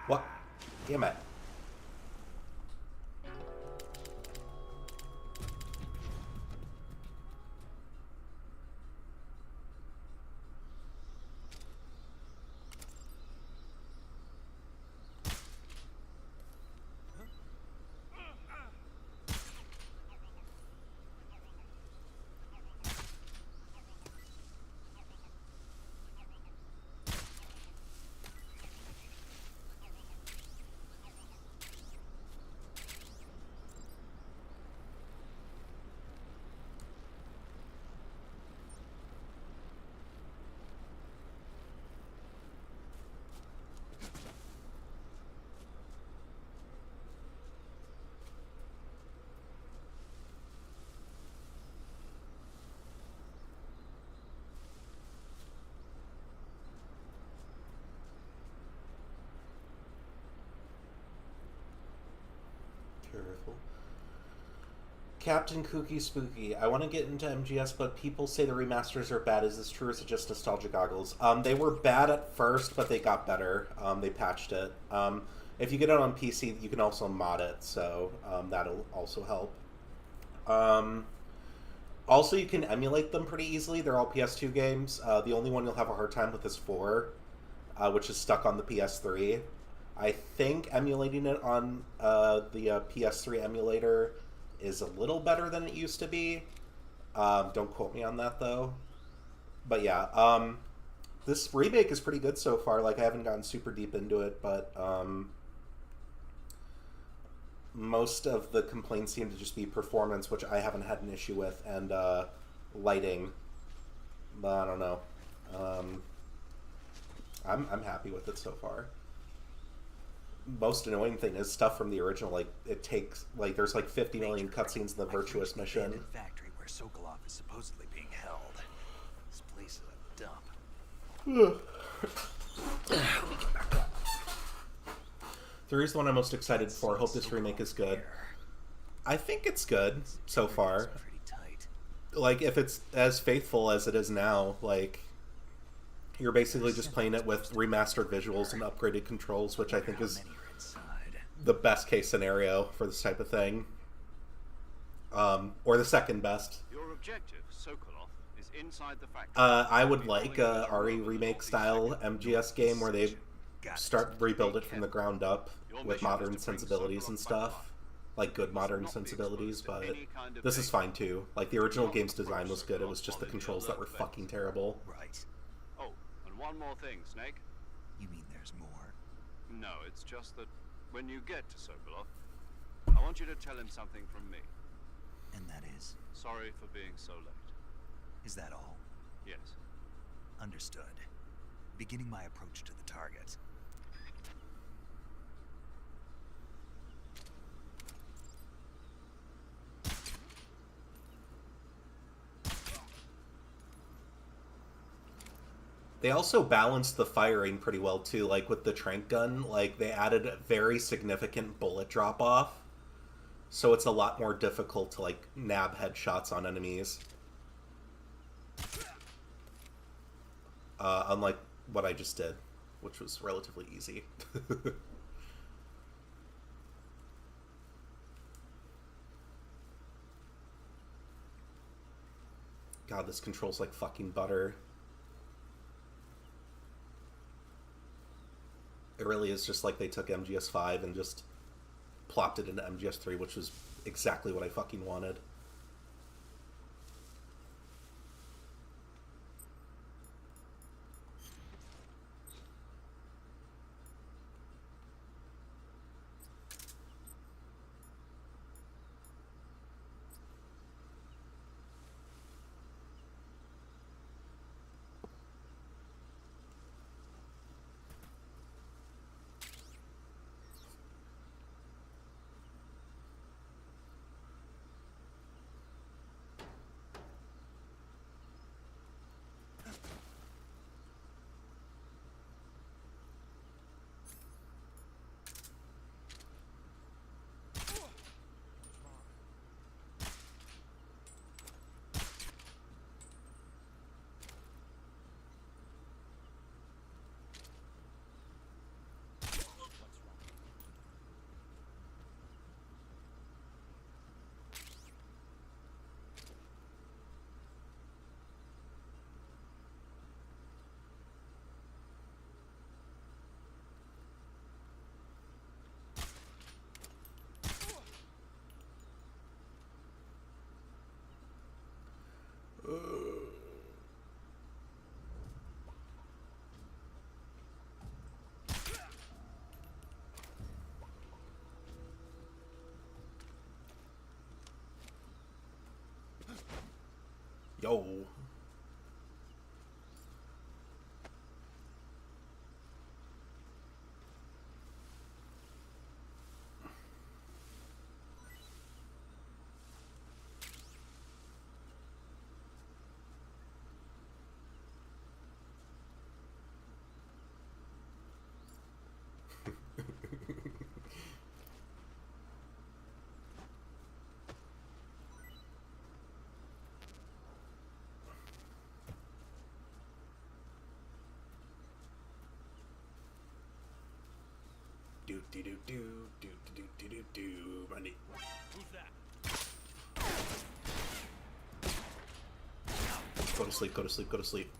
What? Damn it. Careful. Captain Kooky Spooky. I want to get into MGS, but people say the remasters are bad. Is this true, or is it just nostalgia goggles? They were bad at first, but they got better. They patched it. If you get it on PC, you can also mod it, so that'll also help. Also, you can emulate them pretty easily. They're all PS2 games. The only one you'll have a hard time with is 4, which is stuck on the PS3. I think emulating it on the PS3 emulator is a little better than it used to be. Don't quote me on that, though. But yeah, this remake is pretty good so far. Like, I haven't gotten super deep into it, but most of the complaints seem to just be performance, which I haven't had an issue with, and lighting. But I don't know. I'm happy with it so far. Most annoying thing is stuff from the original. Like, it takes, like, there's like 50 million cutscenes in the Virtuous mission. The factory where Sokolov is supposedly being held. This place is a dump. 3 is the one I'm most excited for. Hope this remake is good. I think it's good so far. Pretty tight. Like, if it's as faithful as it is now, like, you're basically just playing it with remastered visuals and upgraded controls, which I think is the best case scenario for this type of thing. Or the second best. Your objective, Sokolov, is inside the factory. I would like a RE remake style MGS game where they rebuild it from the ground up with modern sensibilities and stuff. Like, good modern sensibilities, but this is fine too. Like, the original game's design was good, it was just the controls that were fucking terrible. Right. Oh, and one more thing, Snake. You mean there's more? No, it's just that when you get to Sokolov, I want you to tell him something from me. And that is? Sorry for being so late. Is that all? Yes. Understood. Beginning my approach to the target. They also balanced the firing pretty well too, like with the trank gun, like they added a very significant bullet drop off. So it's a lot more difficult to like nab headshots on enemies. Unlike what I just did, which was relatively easy. God, this controls like fucking butter. It really is just like they took MGS5 and just plopped it into MGS3, which was exactly what I fucking wanted. Yo. Do do do do do do do do do. Money. Who's that? Go to sleep. Go to sleep. Go to sleep.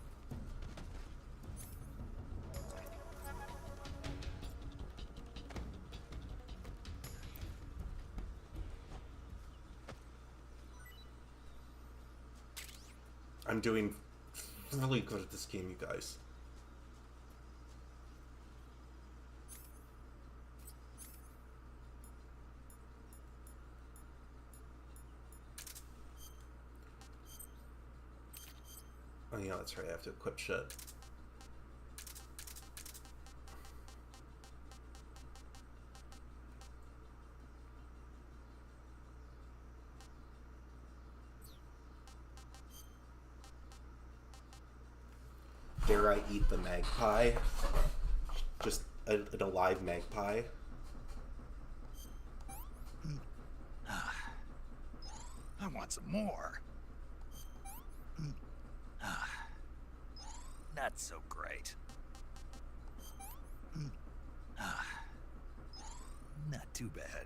I'm doing really good at this game, you guys. Oh yeah, that's right, I have to equip shit. Dare I eat the magpie? Just an alive magpie? I want some more. Not so great. Not too bad.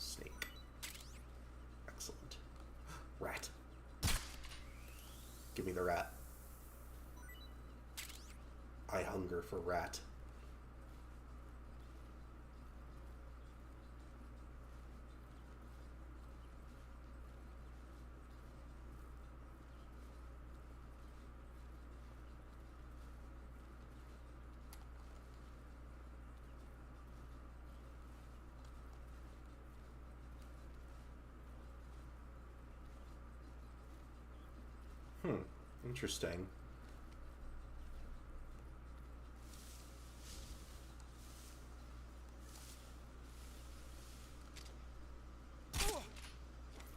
Snake. Excellent. Rat. Give me the rat. I hunger for rat. Interesting.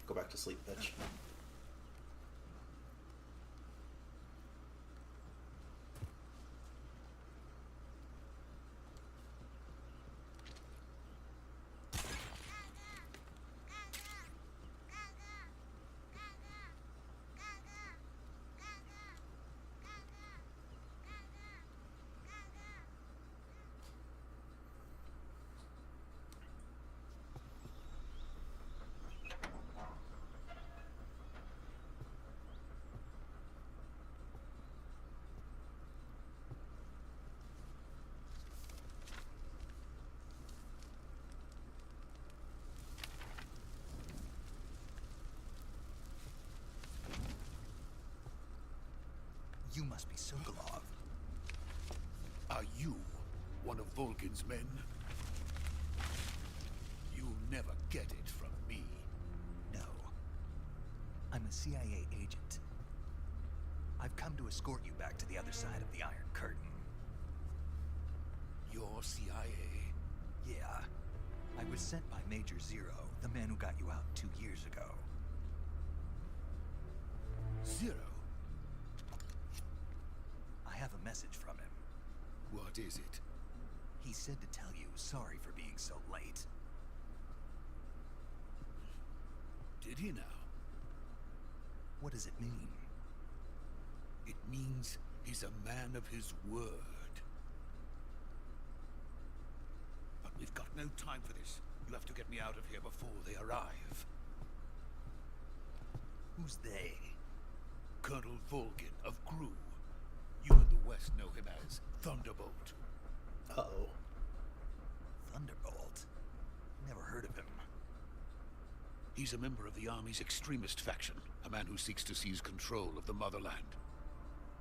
Go back to sleep, bitch. You must be Sokolov. Are you one of Volgin's men? You'll never get it from me. No. I'm a CIA agent. I've come to escort you back to the other side of the Iron Curtain. You're CIA? Yeah. I was sent by Major Zero, the man who got you out 2 years ago. Zero? I have a message from him. What is it? He said to tell you sorry for being so late. Did he now? What does it mean? It means he's a man of his word. But we've got no time for this. You'll have to get me out of here before they arrive. Who's they? Colonel Volgin of Gru. You in the West know him as Thunderbolt. Uh-oh. Thunderbolt? Never heard of him. He's a member of the Army's extremist faction, a man who seeks to seize control of the motherland.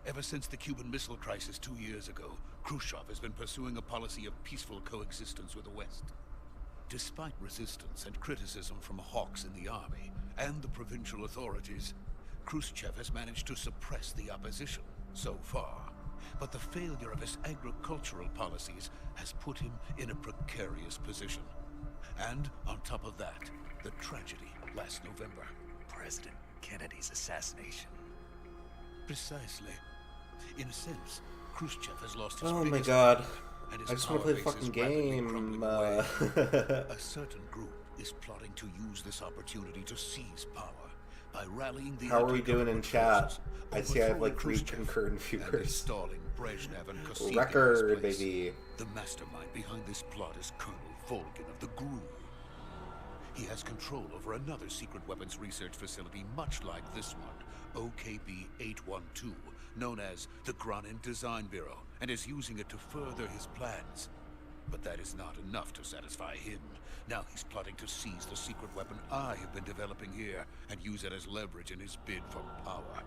Ever since the Cuban Missile Crisis 2 years ago, Khrushchev has been pursuing a policy of peaceful coexistence with the West. Despite resistance and criticism from hawks in the army and the provincial authorities, Khrushchev has managed to suppress the opposition so far. But the failure of his agricultural policies has put him in a precarious position. And on top of that, the tragedy last November. President Kennedy's assassination. Precisely. In a sense, Khrushchev has lost his Oh my biggest god. ally, and his I just want to power play the base is fucking rapidly game. crumbling away. A certain group is plotting to use this opportunity to seize power by rallying the How are we doing in anti-government chat? forces, I see I have like 3 overthrowing Khrushchev, concurrent and viewers. installing Brezhnev and Kosygin in his Record, place. baby. The mastermind behind this plot is Colonel Volgin of the GRU. He has control over another secret weapons research facility much like this one, OKB-812, known as the Granin Design Bureau, and is using it to further his plans. But that is not enough to satisfy him. Now he's plotting to seize the secret weapon I have been developing here and use it as leverage in his bid for power.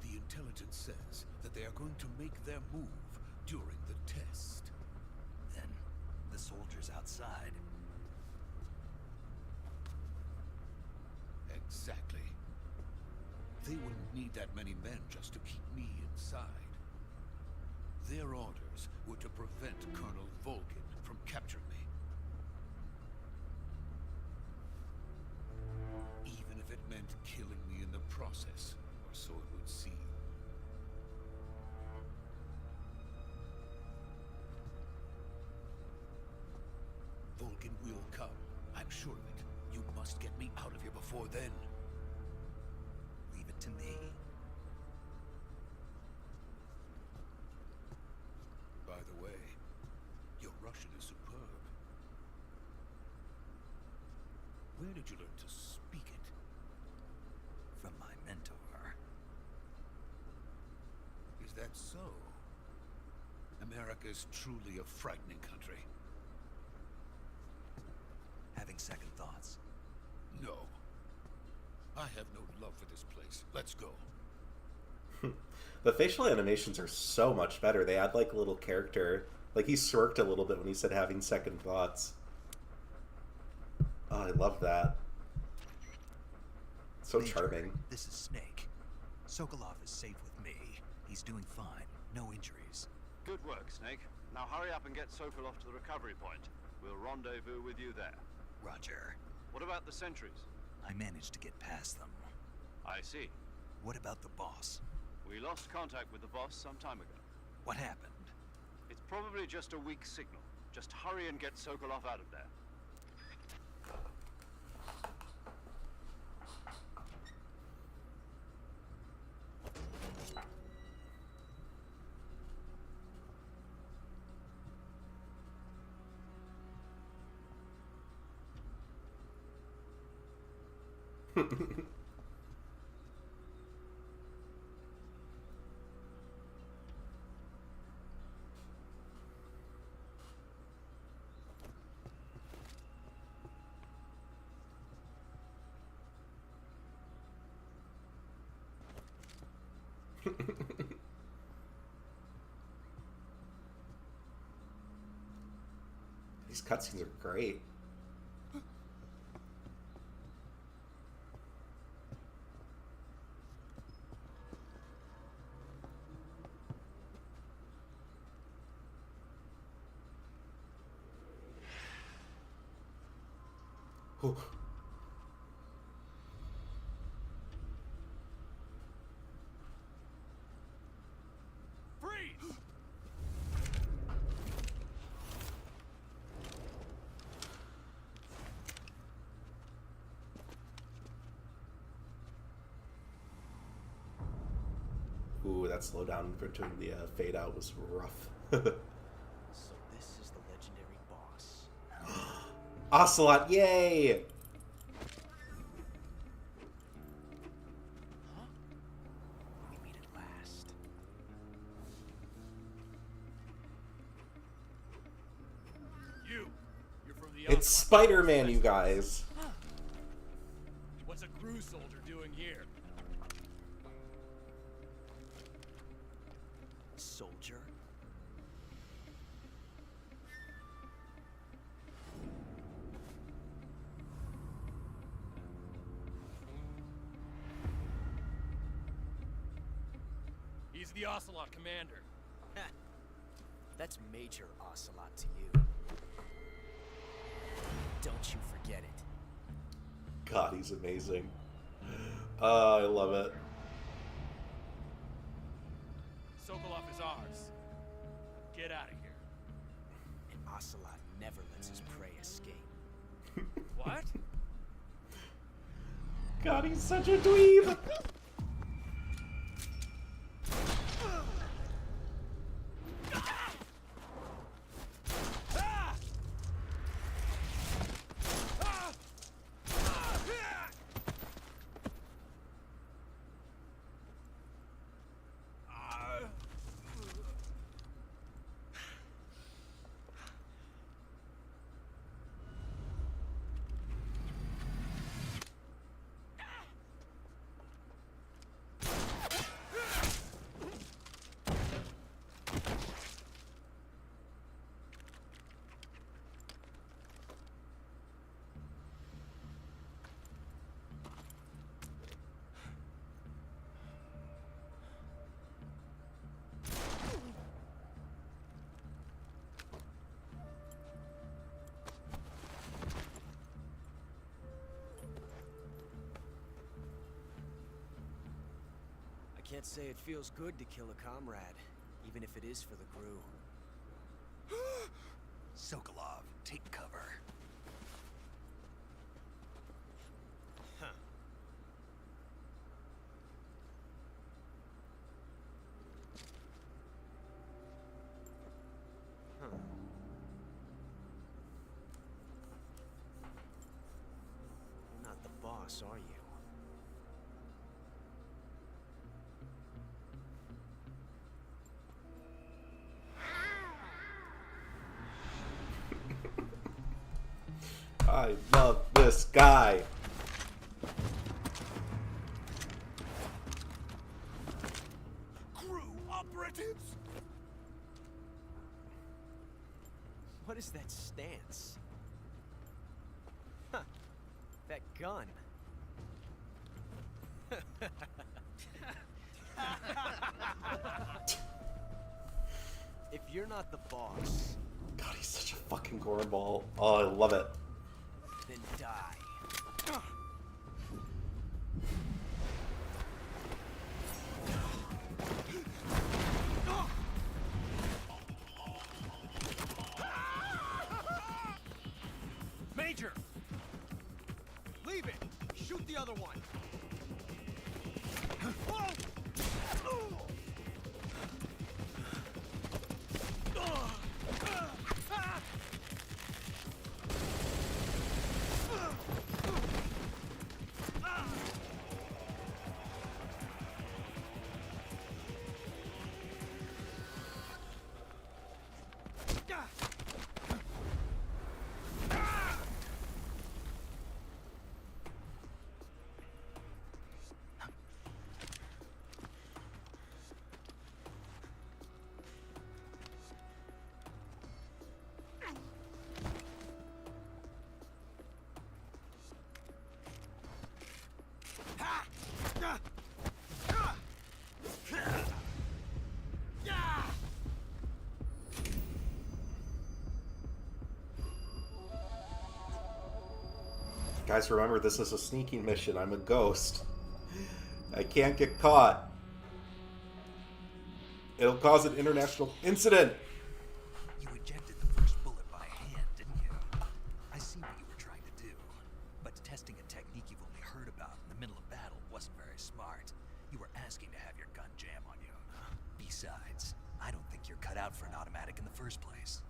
The intelligence says that they are going to make their move during the test. Then, the soldiers outside. Exactly. They wouldn't need that many men just to keep me inside. Their orders were to prevent Colonel Volgin from capturing me. Even if it meant killing me in the process, or so it would seem. Volgin will come. I'm sure of it. You must get me out of here before then. Leave it to me. By the way, your Russian is superb. Where did you learn to speak it? From my mentor. Is that so? America is truly a frightening country. Having second thoughts. No. I have no love for this place. Let's go. The facial animations are so much better. They add like a little character. Like he smirked a little bit when he said having second thoughts. Oh, I love that. So Major, charming. This is Snake. Sokolov is safe with me. He's doing fine. No injuries. Good work, Snake. Now hurry up and get Sokolov to the recovery point. We'll rendezvous with you there. Roger. What about the sentries? I managed to get past them. I see. What about the boss? We lost contact with the boss some time ago. What happened? It's probably just a weak signal. Just hurry and get Sokolov out of there. These cutscenes are great. Whew. Freeze! Ooh, that slowdown between the fade out was rough. So this is the legendary boss. Ocelot, yay! Huh? We meet at last. You're from the It's Spider-Man, you guys. What's a GRU soldier doing here? Soldier? He's the Ocelot commander. That's Major Ocelot to you. Don't you forget it. God, he's amazing. I love it. Sokolov is ours. Get out of here. And Ocelot never lets his prey escape. What? God, he's such a dweeb. I can't say it feels good to kill a comrade, even if it is for the crew. Sokolov, take cover. Huh. Huh. You're not the boss, are you? I love this guy. Crew operatives! What is that stance? Huh. That gun. If you're not the boss, God, he's such a fucking goreball. Oh, I love it. then die. Major! Leave it! Shoot the other one! Guys, remember, this is a sneaking mission. I'm a ghost. I can't get caught. It'll cause an international incident. You ejected the first bullet by hand, didn't you? I see what you were trying to do. But testing a technique you've only heard about in the middle of battle wasn't very smart. You were asking to have your gun jam on you. Besides, I don't think you're cut out for an automatic in the first place.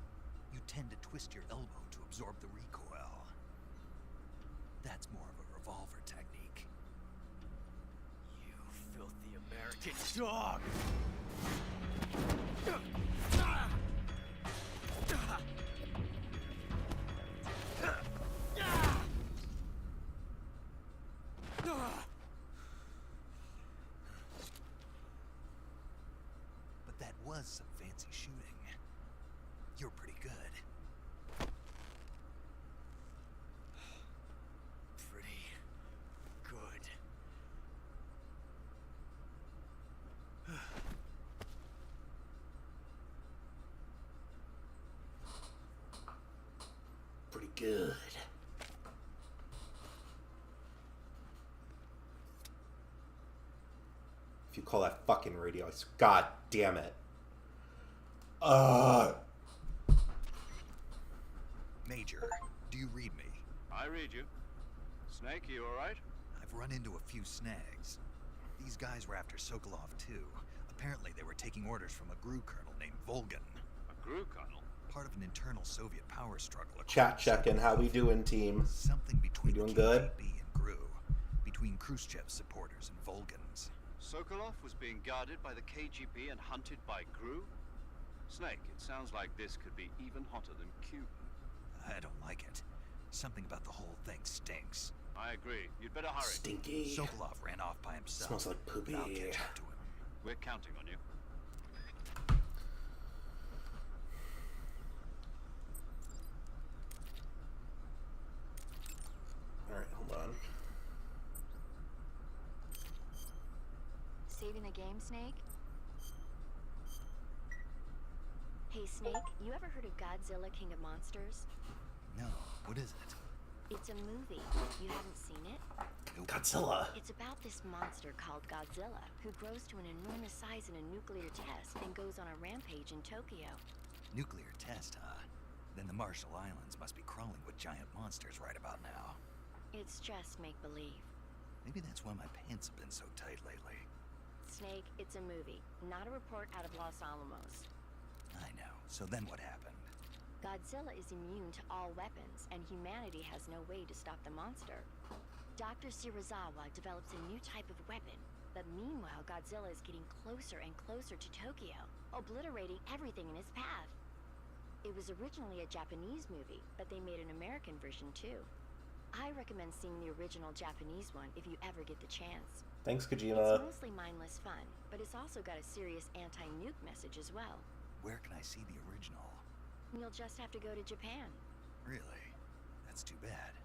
You tend to twist your elbow to absorb the recoil. That's more of a revolver technique. You filthy American dog! But that was some fancy shooting. You're pretty good. Pretty good. Pretty good. you call that fucking radio. God damn it. Major, do you read me? I read you. Snake, you alright? I've run into a few snags. These guys were after Sokolov too. Apparently they were taking orders from a GRU colonel named Volgan. A GRU colonel? Part of an internal Soviet power struggle. Chat checking. How we doing, team? Something between we doing the good? KGB and GRU. Between Khrushchev's supporters and Volgan's. Sokolov was being guarded by the KGB and hunted by GRU? Snake, it sounds like this could be even hotter than Cuban. I don't like it. Something about the whole thing stinks. I agree. You'd better hurry. Stinky. Sokolov ran off by himself. Smells like poopy. I'll catch up to him. We're counting on you. Alright, hold on. Saving the game, Snake? Hey, Snake, you ever heard of Godzilla, King of Monsters? No, what is it? It's a movie. You haven't seen it? Godzilla. It's about this monster called Godzilla, who grows to an enormous size in a nuclear test and goes on a rampage in Tokyo. Nuclear test, huh? Then the Marshall Islands must be crawling with giant monsters right about now. It's just make-believe. Maybe that's why my pants have been so tight lately. Snake, it's a movie, not a report out of Los Alamos. I know. So then what happened? Godzilla is immune to all weapons, and humanity has no way to stop the monster. Dr. Shirazawa develops a new type of weapon, but meanwhile Godzilla is getting closer and closer to Tokyo, obliterating everything in his path. It was originally a Japanese movie, but they made an American version too. I recommend seeing the original Japanese one if you ever get the chance. Thanks, It's Kojima. mostly mindless fun, but it's also got a serious anti-nuke message as well. Where can I see the original? You'll just have to go to Japan. Really? That's too bad.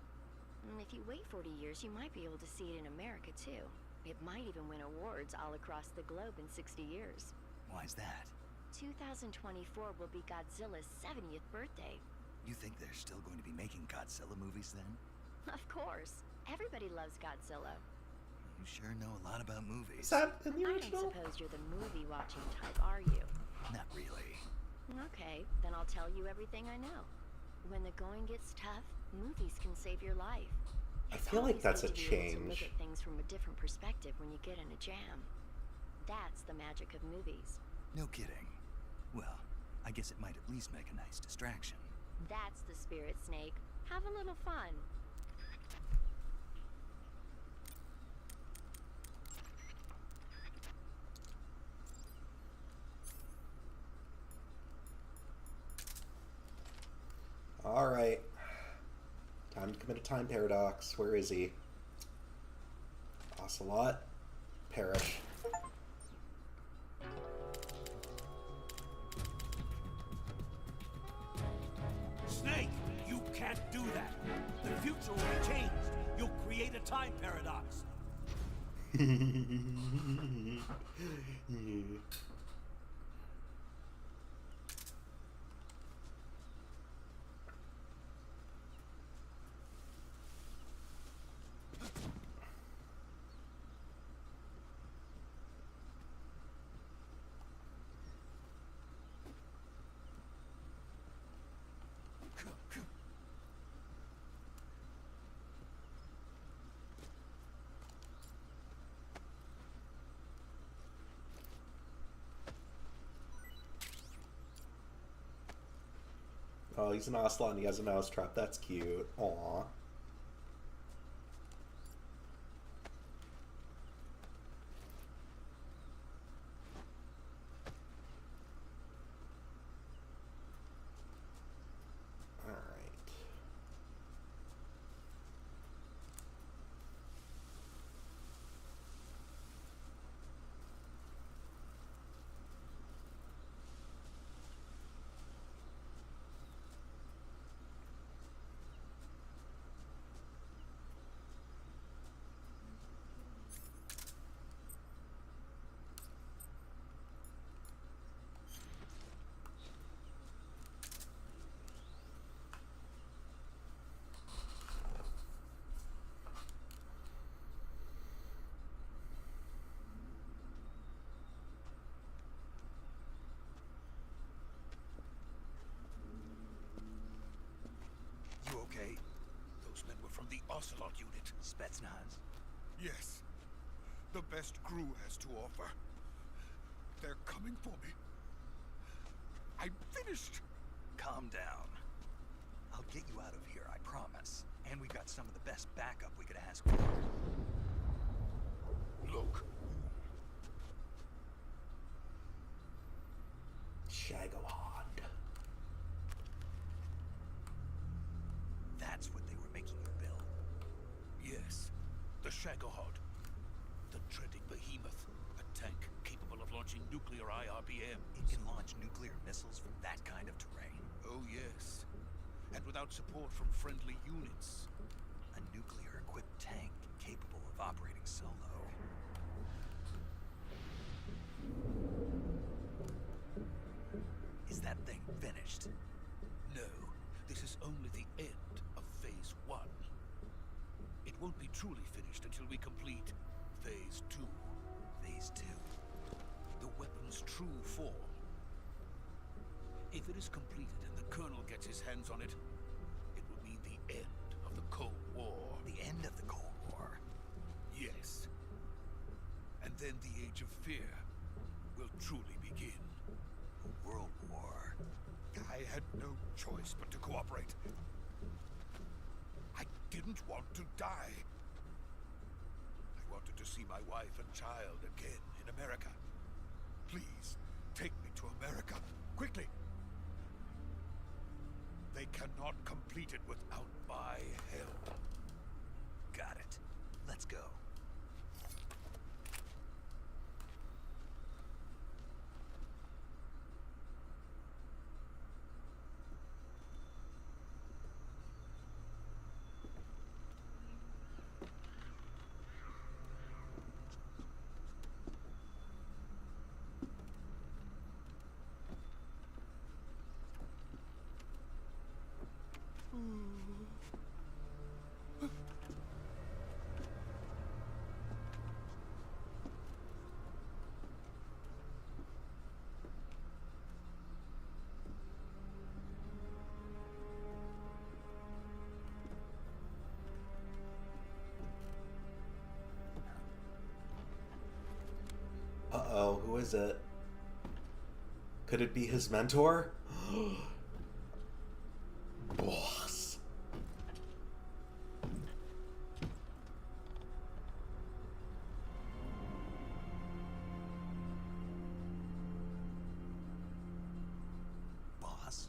And if you wait 40 years, you might be able to see it in America too. It might even win awards all across the globe in 60 years. Why's that? 2024 will be Godzilla's 70th birthday. You think they're still going to be making Godzilla movies then? Of course. Everybody loves Godzilla. You sure know a lot about movies. Is that in the I original? don't suppose you're the movie-watching type, are you? Not really. Okay, then I'll tell you everything I know. When the going gets tough, movies can save your life. I It's feel like always that's good a to be able to look change. at things from a different perspective when you get in a jam. That's the magic of movies. No kidding. Well, I guess it might at least make a nice distraction. That's the spirit, Snake. Have a little fun. Alright. Time to commit a time paradox. Where is he? Ocelot. Perish. Snake, you can't do that. The future will be changed. You'll create a time paradox. Oh, he's an ocelot and he has a mousetrap. That's cute. Aww. Alright. Ocelot unit. Spetsnaz. Yes. The best crew has to offer. They're coming for me. I'm finished. Calm down. I'll get you out of here, I promise. And we got some of the best backup we could ask for. Look. Shagohod. That's what they were making you build. Yes. The Shagohod. The treading behemoth. A tank capable of launching nuclear IRBM. It can launch nuclear missiles from that kind of terrain. Oh, yes. And without support from friendly units. A nuclear-equipped tank capable of operating solo. Is that thing finished? No, this is only the end of Phase 1. It won't be truly finished until we complete Phase 2. Phase 2? The weapon's true form. If it is completed and the Colonel gets his hands on it, it will mean the end of the Cold War. The end of the Cold War? Yes. And then the Age of Fear will truly begin. A world war. I had no choice but to cooperate. I didn't want to die. I wanted to see my wife and child again in America. Please, take me to America, quickly. They cannot complete it without my help. Got it. Let's go. Uh-oh, who is it? Could it be his mentor? Boss. Boss?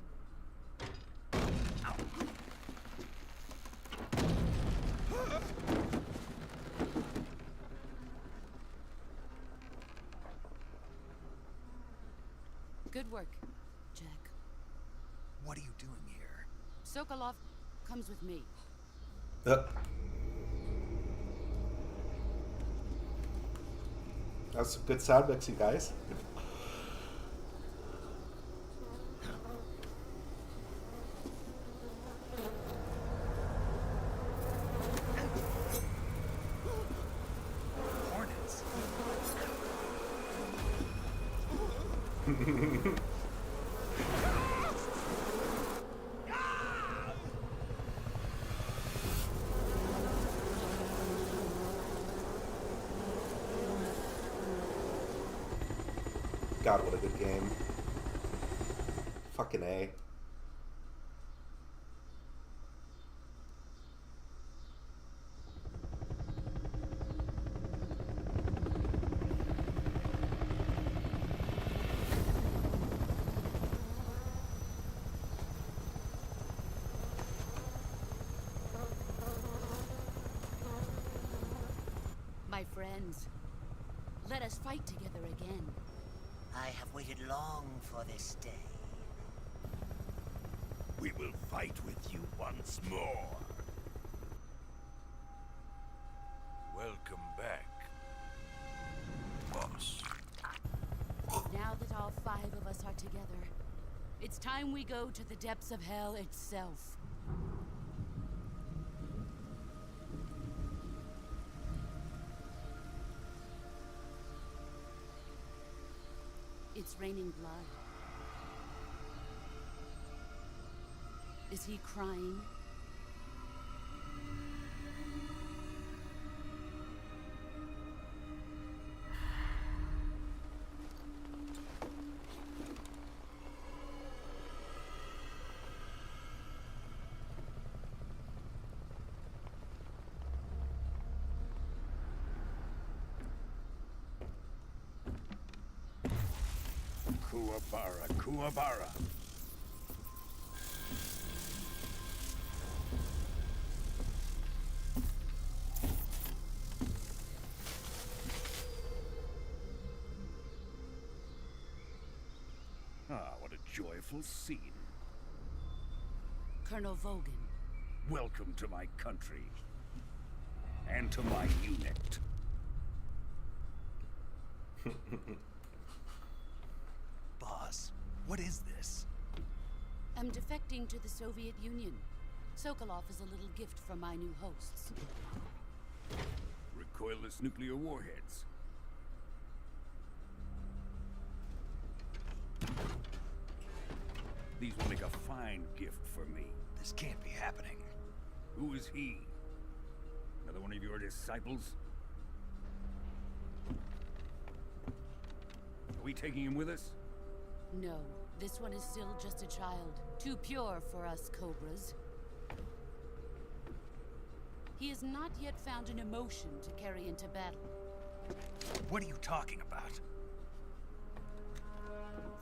Good work, Jack. What are you doing here? Sokolov comes with me. That's a good sound mix, you guys. Hornets? God, what a good game. Fucking A. My friends, let us fight together again. I have waited long for this day. We will fight with you once more. Welcome back, boss. Now that all 5 of us are together, it's time we go to the depths of hell itself. It's raining blood. Is he crying? Kuwabara, Kuwabara. Ah, what a joyful scene. Colonel Vogan. Welcome to my country. And to my unit. Boss, what is this? I'm defecting to the Soviet Union. Sokolov is a little gift from my new hosts. Recoilless nuclear warheads. These will make a fine gift for me. This can't be happening. Who is he? Another one of your disciples? Are we taking him with us? No, this one is still just a child. Too pure for us Cobras. He has not yet found an emotion to carry into battle. What are you talking about?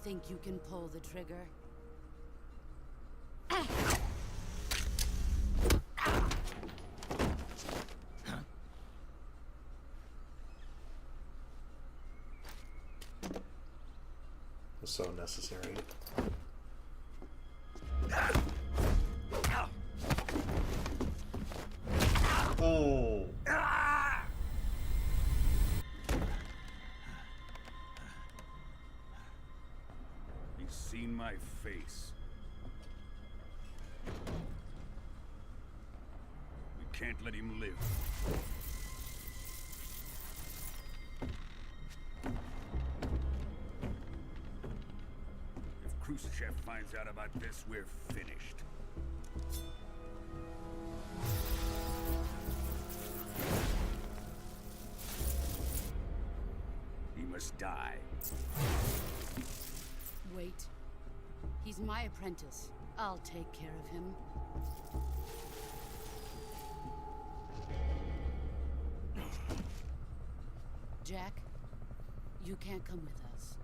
Think you can pull the trigger? Was so necessary. Oh. He's seen my face. We can't let him live. If Khrushchev finds out about this, we're finished. He must die. Wait. He's my apprentice. I'll take care of him. Jack, you can't come with us.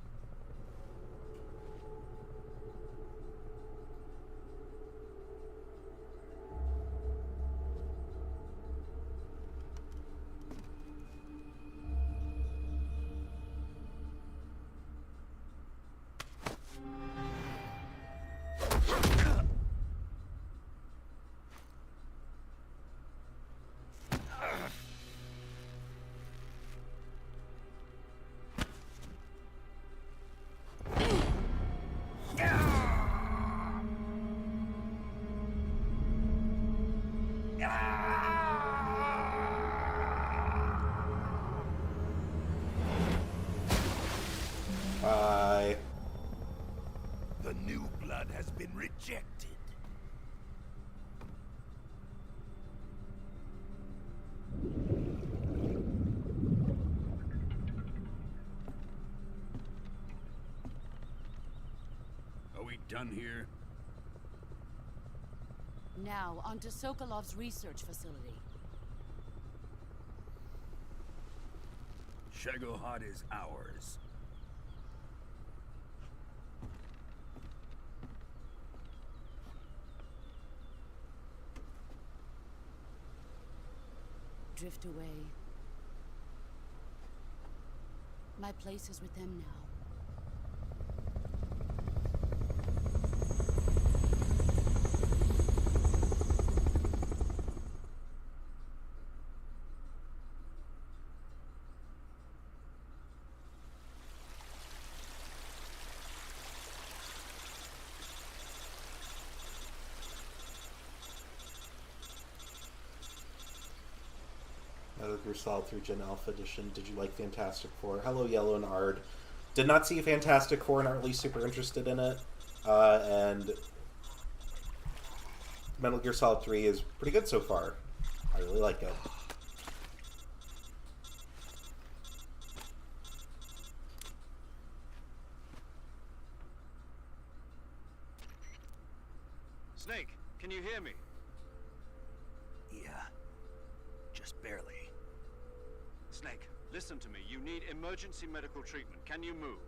Bye. The new blood has been rejected. Are we done here? Now, onto Sokolov's research facility. Shagohod is ours. Drift away. My place is with them now. Metal Gear Solid 3 Gen Alpha Edition. Did you like Fantastic Four? Hello, Yellow and Ard. Did not see Fantastic Four, not really super interested in it. And Metal Gear Solid 3 is pretty good so far. I really like it. Snake, can you hear me? Yeah. Just barely. Snake, listen to me. You need emergency medical treatment. Can you move?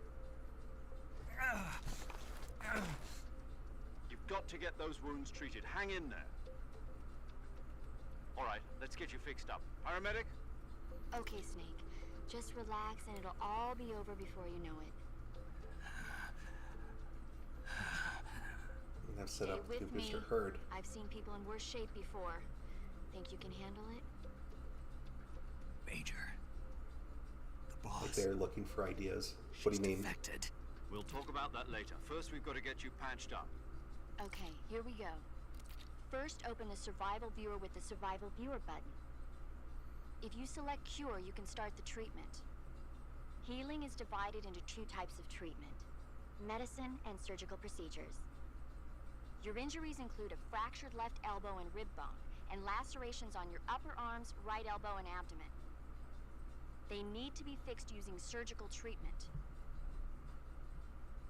You've got to get those wounds treated. Hang in there. All right, let's get you fixed up. Paramedic? Okay, Snake. Just relax and it'll all be over before you know it. I've set Stay up to with booster me. herd. I've seen people in worse shape before. Think you can handle it? Major. The boss. Like they're looking for ideas. What do you mean? Defected. We'll talk about that later. First, we've got to get you patched up. Okay, here we go. First, open the survival viewer with the survival viewer button. If you select cure, you can start the treatment. Healing is divided into two types of treatment: medicine and surgical procedures. Your injuries include a fractured left elbow and rib bone, and lacerations on your upper arms, right elbow, and abdomen. They need to be fixed using surgical treatment.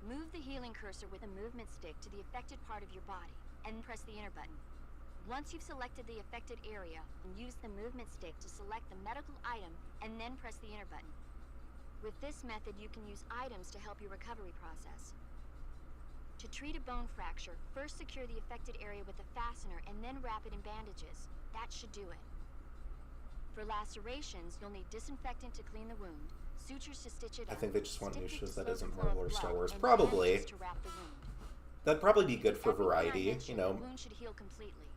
Move the healing cursor with a movement stick to the affected part of your body, and press the enter button. Once you've selected the affected area, use the movement stick to select the medical item, and then press the enter button. With this method, you can use items to help your recovery process. To treat a bone fracture, first secure the affected area with a fastener and then wrap it in bandages. That should do it. For lacerations, you'll need disinfectant to clean the wound, sutures to stitch it up. I think they just want stitches issues to that slow isn't the flow Marvel or of Star blood, Wars. and Probably. bandages to wrap the wound. That'd probably be good for Everything I variety, mentioned, you know. The wound should heal completely.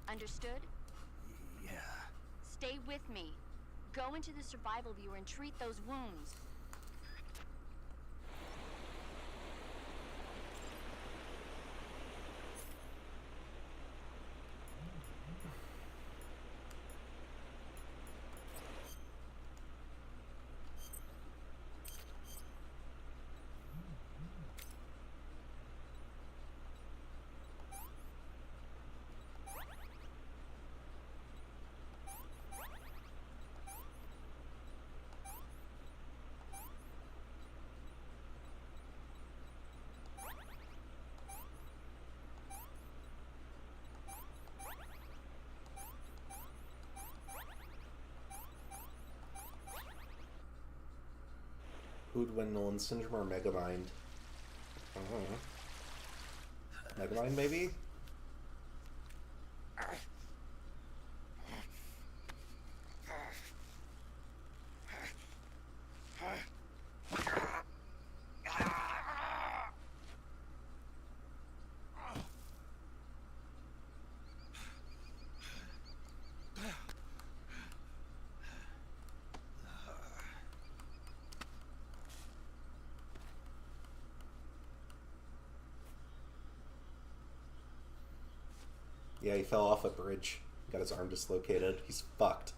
Understood? Yeah. Stay with me. Go into the survival viewer and treat those wounds. Who'd win Nolan Syndrome or Megamind? I don't know. Megamind, maybe? Yeah, he fell off a bridge. Got his arm dislocated. He's fucked.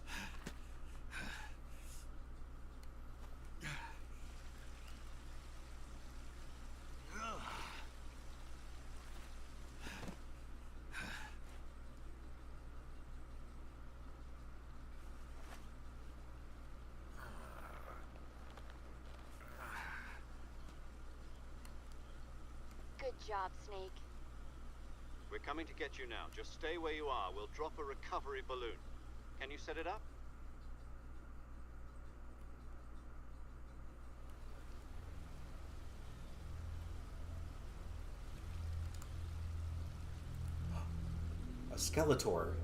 Good job, Snake. We're coming to get you now. Just stay where you are. We'll drop a recovery balloon. Can you set it up? A Skeletor.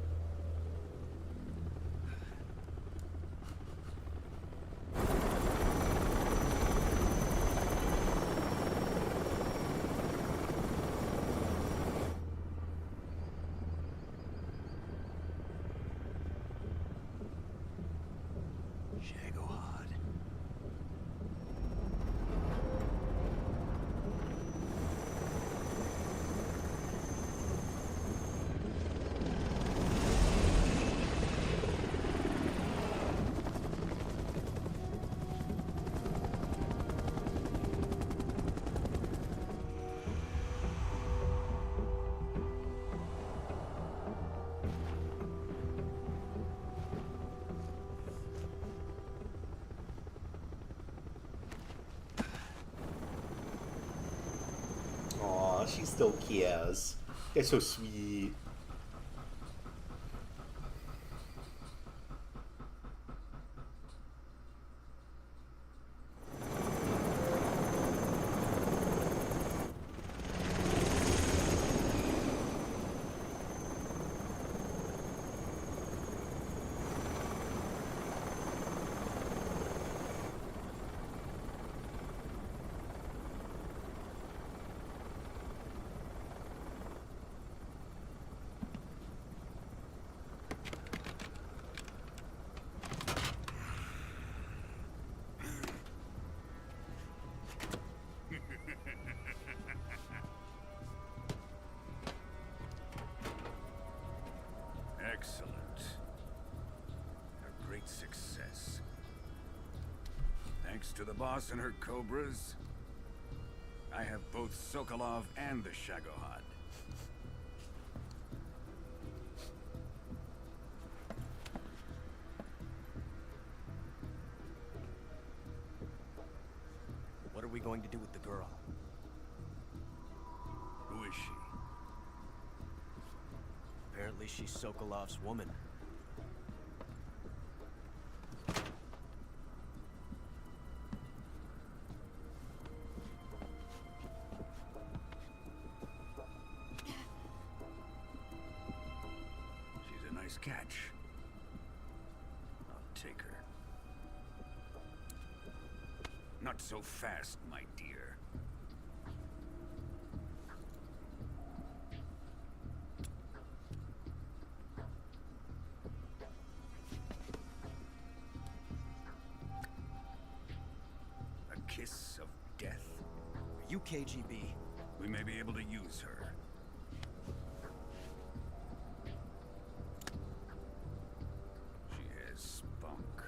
Aw, she still cares. It's so sweet. to the boss and her cobras? I have both Sokolov and the Shagohod. What are we going to do with the girl? Who is she? Apparently she's Sokolov's woman. She's a nice catch. I'll take her. Not so fast, my dear. A kiss of death. Are you KGB? We may be able to use her. She has spunk.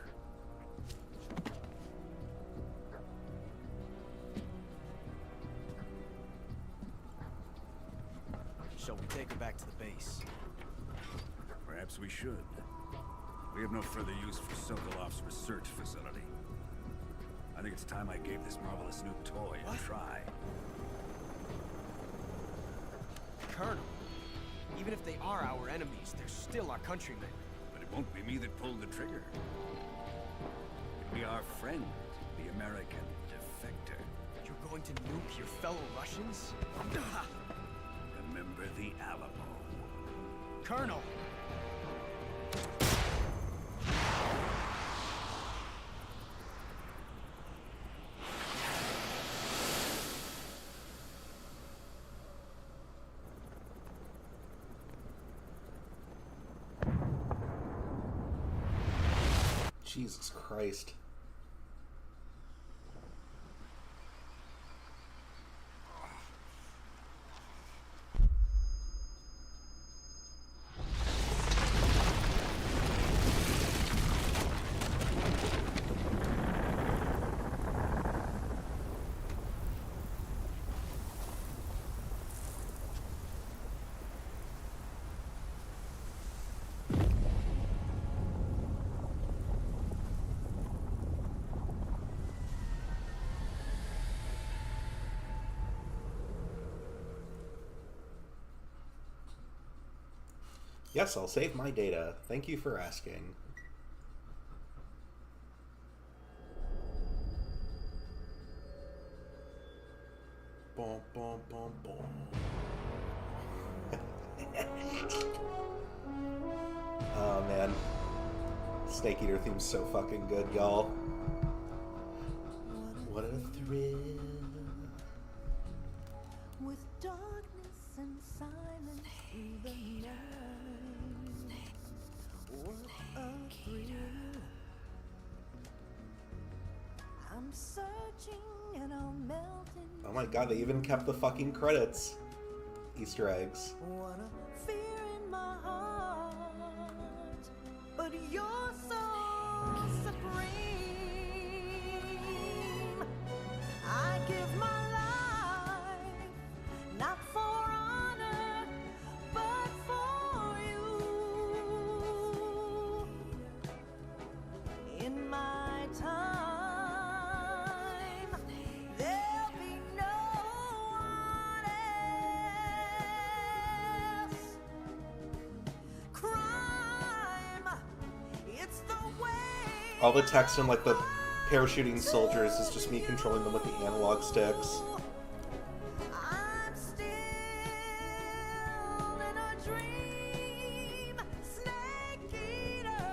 Shall we take her back to the base? Perhaps we should. We have no further use for Sokolov's research facility. I think it's time I gave this marvelous new toy a try. Colonel, even if they are our enemies, they're still our countrymen. But it won't be me that pulled the trigger. It'll be our friend, the American defector. You're going to nuke your fellow Russians? Remember the Alamo. Colonel! Jesus Christ. Yes, I'll save my data. Thank you for asking. Boom, boom, boom, boom. Oh, man. Snake Eater theme's so fucking good, y'all. What a thrill. With darkness and silence through the night. What a thrill. I'm searching and I'm melting. Oh my god, they even kept the fucking credits. Easter eggs. What a fear in my heart. But you're so supreme. I give my life, not for honor, but for you. In my time, there'll be no one else. Crime, it's the way. All the text in like the parachuting soldiers is just me controlling them with the analog sticks. I'm still in a dream, Snake Eater.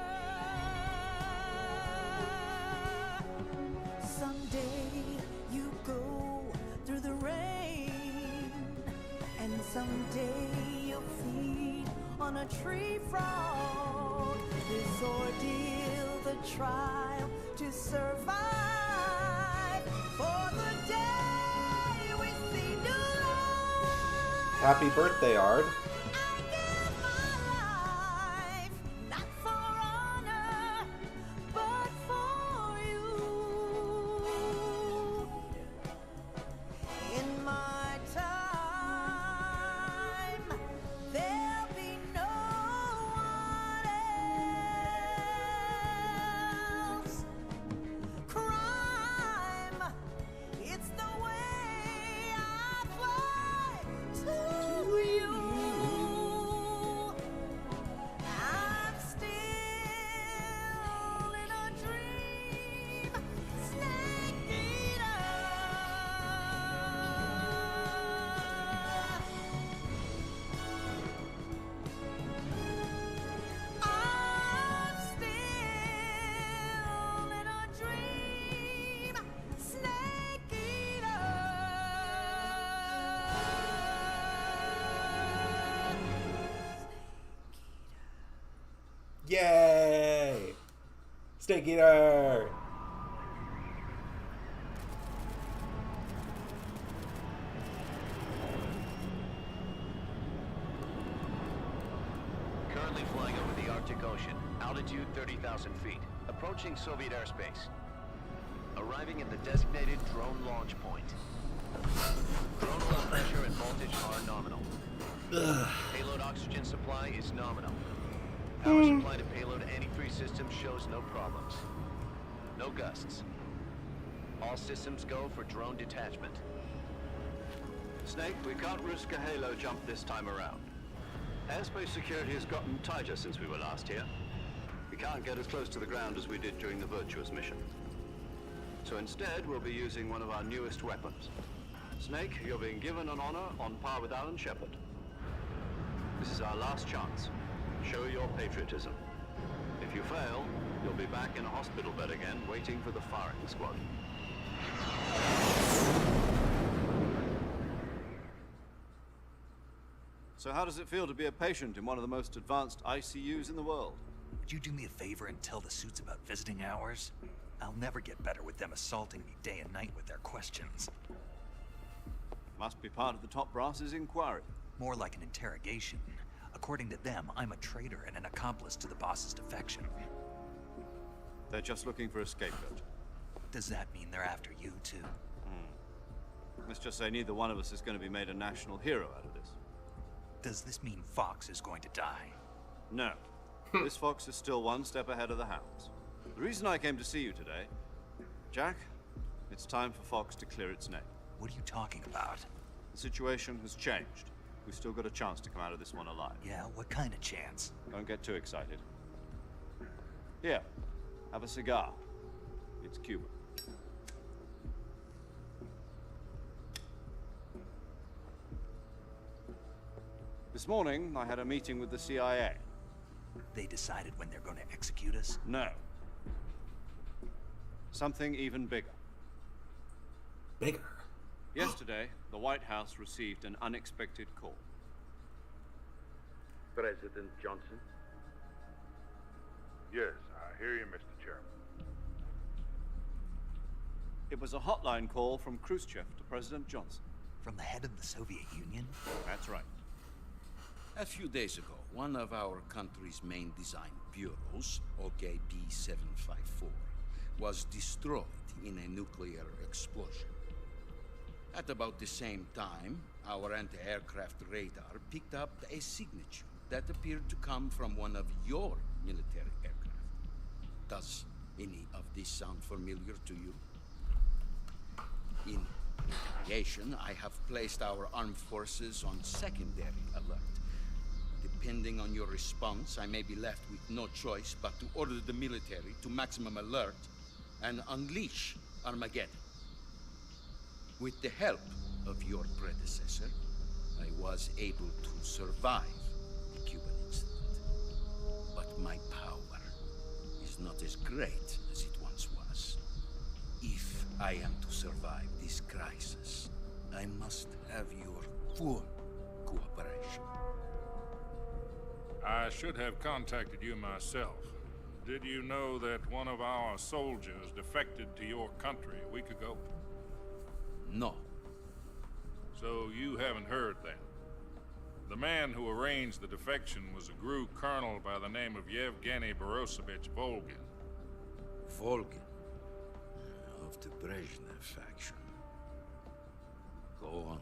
Someday you go through the rain, and someday you'll feed on a tree frog. This ordeal, the trial to survive for the day we see new life. Happy birthday, Ard. I give my life, not for honor, but for you. Yay! Snake Eater! Currently flying over the Arctic Ocean. Altitude 30,000 feet. Approaching Soviet airspace. Arriving at the designated drone launch point. Drone oil pressure and voltage are nominal. Payload oxygen supply is nominal. Power supply to payload antifreeze system shows no problems. No gusts. All systems go for drone detachment. Snake, we can't risk a halo jump this time around. Airspace security has gotten tighter since we were last here. We can't get as close to the ground as we did during the Virtuous mission. So instead, we'll be using one of our newest weapons. Snake, you're being given an honor on par with Alan Shepard. This is our last chance. Show your patriotism. If you fail, you'll be back in a hospital bed again, waiting for the firing squad. So how does it feel to be a patient in one of the most advanced ICUs in the world? Would you do me a favor and tell the suits about visiting hours? I'll never get better with them assaulting me day and night with their questions. Must be part of the top brass's inquiry. More like an interrogation. According to them, I'm a traitor and an accomplice to the boss's defection. They're just looking for a scapegoat. Does that mean they're after you, too? Let's just say neither one of us is going to be made a national hero out of this. Does this mean Fox is going to die? No. This fox is still one step ahead of the hounds. The reason I came to see you today, Jack, it's time for Fox to clear its name. What are you talking about? The situation has changed. We've still got a chance to come out of this one alive. Yeah, what kind of chance? Don't get too excited. Here, have a cigar. It's Cuban. This morning, I had a meeting with the CIA. They decided when they're going to execute us? No. Something even bigger. Bigger? Yesterday, the White House received an unexpected call. President Johnson? Yes, I hear you, Mr. Chairman. It was a hotline call from Khrushchev to President Johnson. From the head of the Soviet Union? That's right. A few days ago, one of our country's main design bureaus, OKB-754, was destroyed in a nuclear explosion. At about the same time, our anti-aircraft radar picked up a signature that appeared to come from one of your military aircraft. Does any of this sound familiar to you? In retaliation, I have placed our armed forces on secondary alert. Depending on your response, I may be left with no choice but to order the military to maximum alert and unleash Armageddon. With the help of your predecessor, I was able to survive the Cuban incident. But my power is not as great as it once was. If I am to survive this crisis, I must have your full cooperation. I should have contacted you myself. Did you know that one of our soldiers defected to your country a week ago? No. So you haven't heard then. The man who arranged the defection was a GRU colonel by the name of Yevgeny Borosovich Volgin. Volgin? Of the Brezhnev faction. Go on.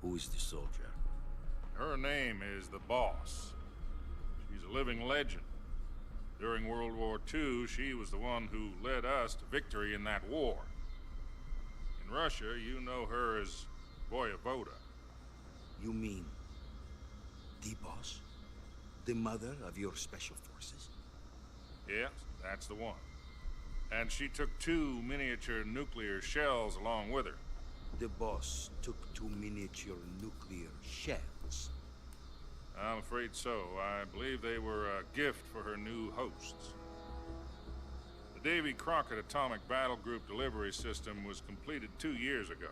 Who is the soldier? Her name is the Boss. She's a living legend. During World War II, she was the one who led us to victory in that war. In Russia, you know her as Voyevoda. You mean the Boss? The mother of your special forces? Yes, that's the one. And she took 2 miniature nuclear shells along with her. The Boss took 2 miniature nuclear shells? I'm afraid so. I believe they were a gift for her new hosts. The Davy Crockett Atomic Battle Group delivery system was completed 2 years ago.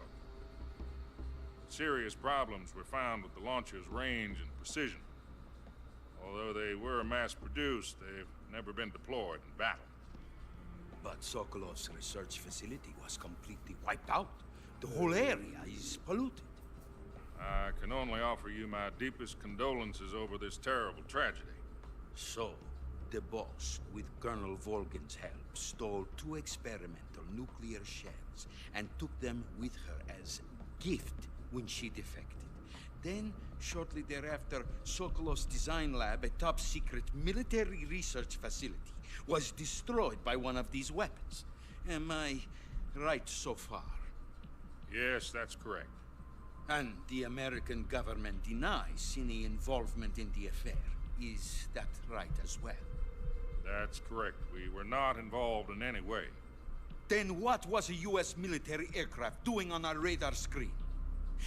Serious problems were found with the launcher's range and precision. Although they were mass-produced, they've never been deployed in battle. But Sokolov's research facility was completely wiped out. The whole area is polluted. I can only offer you my deepest condolences over this terrible tragedy. So, the boss, with Colonel Volgin's help, stole 2 experimental nuclear shells and took them with her as gift when she defected. Then, shortly thereafter, Sokolov's design lab, a top-secret military research facility, was destroyed by one of these weapons. Am I right so far? Yes, that's correct. And the American government denies any involvement in the affair. Is that right as well? That's correct. We were not involved in any way. Then what was a U.S. military aircraft doing on our radar screen?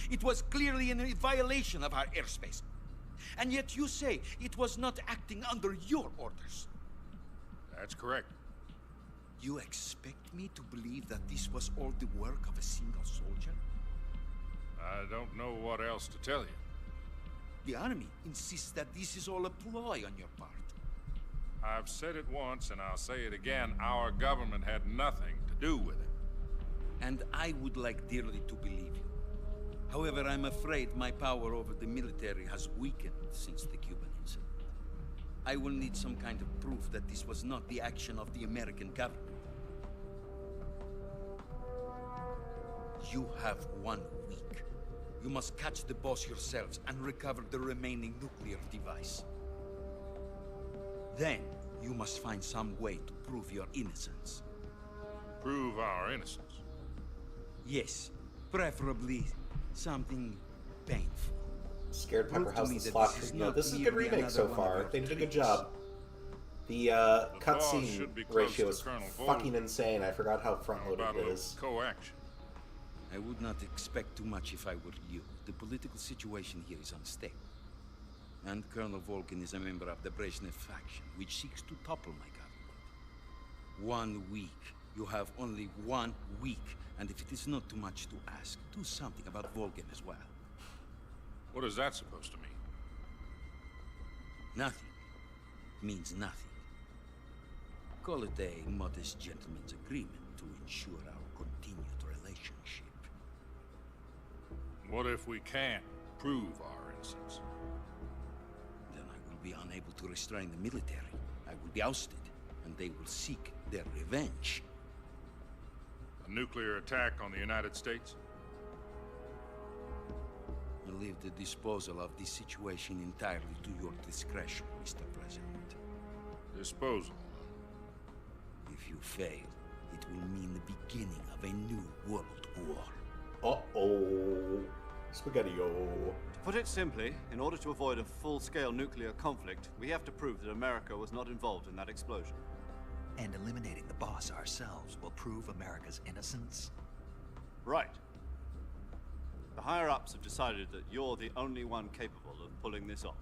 It was clearly in violation of our airspace. And yet you say it was not acting under your orders. That's correct. You expect me to believe that this was all the work of a single soldier? I don't know what else to tell you. The army insists that this is all a ploy on your part. I've said it once and I'll say it again. Our government had nothing to do with it. And I would like dearly to believe you. However, I'm afraid my power over the military has weakened since the Cuban incident. I will need some kind of proof that this was not the action of the American government. You have 1 week. You must catch the boss yourselves and recover the remaining nuclear device. Then, you must find some way to prove your innocence. Prove our innocence? Yes, preferably something painful. Scared Pepper Prove to House me the that Slot this is Tree. No, not this is a good merely remake so another one of far. your They did a good tricks. job. The boss cutscene should be close ratio to is Colonel fucking Volk. insane. I forgot how front-loaded About a it little is. co-action. I would not expect too much if I were you. The political situation here is unstable. And Colonel Volkin is a member of the Brezhnev faction, which seeks to topple my government. 1 week. You have only 1 week. And if it is not too much to ask, do something about Volkin as well. What is that supposed to mean? Nothing. It means nothing. Call it a modest gentleman's agreement to ensure our continued relationship. What if we can't prove our innocence? Then I will be unable to restrain the military. I will be ousted, and they will seek their revenge. A nuclear attack on the United States? I leave the disposal of this situation entirely to your discretion, Mr. President. Disposal? If you fail, it will mean the beginning of a new world war. Uh-oh. Spaghetti-o. To put it simply, in order to avoid a full-scale nuclear conflict, we have to prove that America was not involved in that explosion. And eliminating the boss ourselves will prove America's innocence? Right. The higher-ups have decided that you're the only one capable of pulling this off.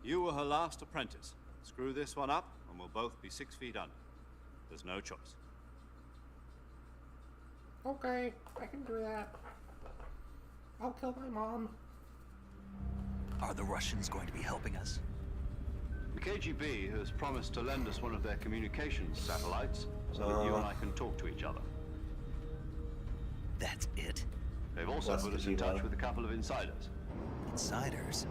You were her last apprentice. Screw this one up, and we'll both be 6 feet under. There's no choice. Okay, I can do that. I'll kill my mom. Are the Russians going to be helping us? The KGB has promised to lend us one of their communications satellites so that you and I can talk to each other. That's it? They've also put us in touch with a couple of insiders. Insiders?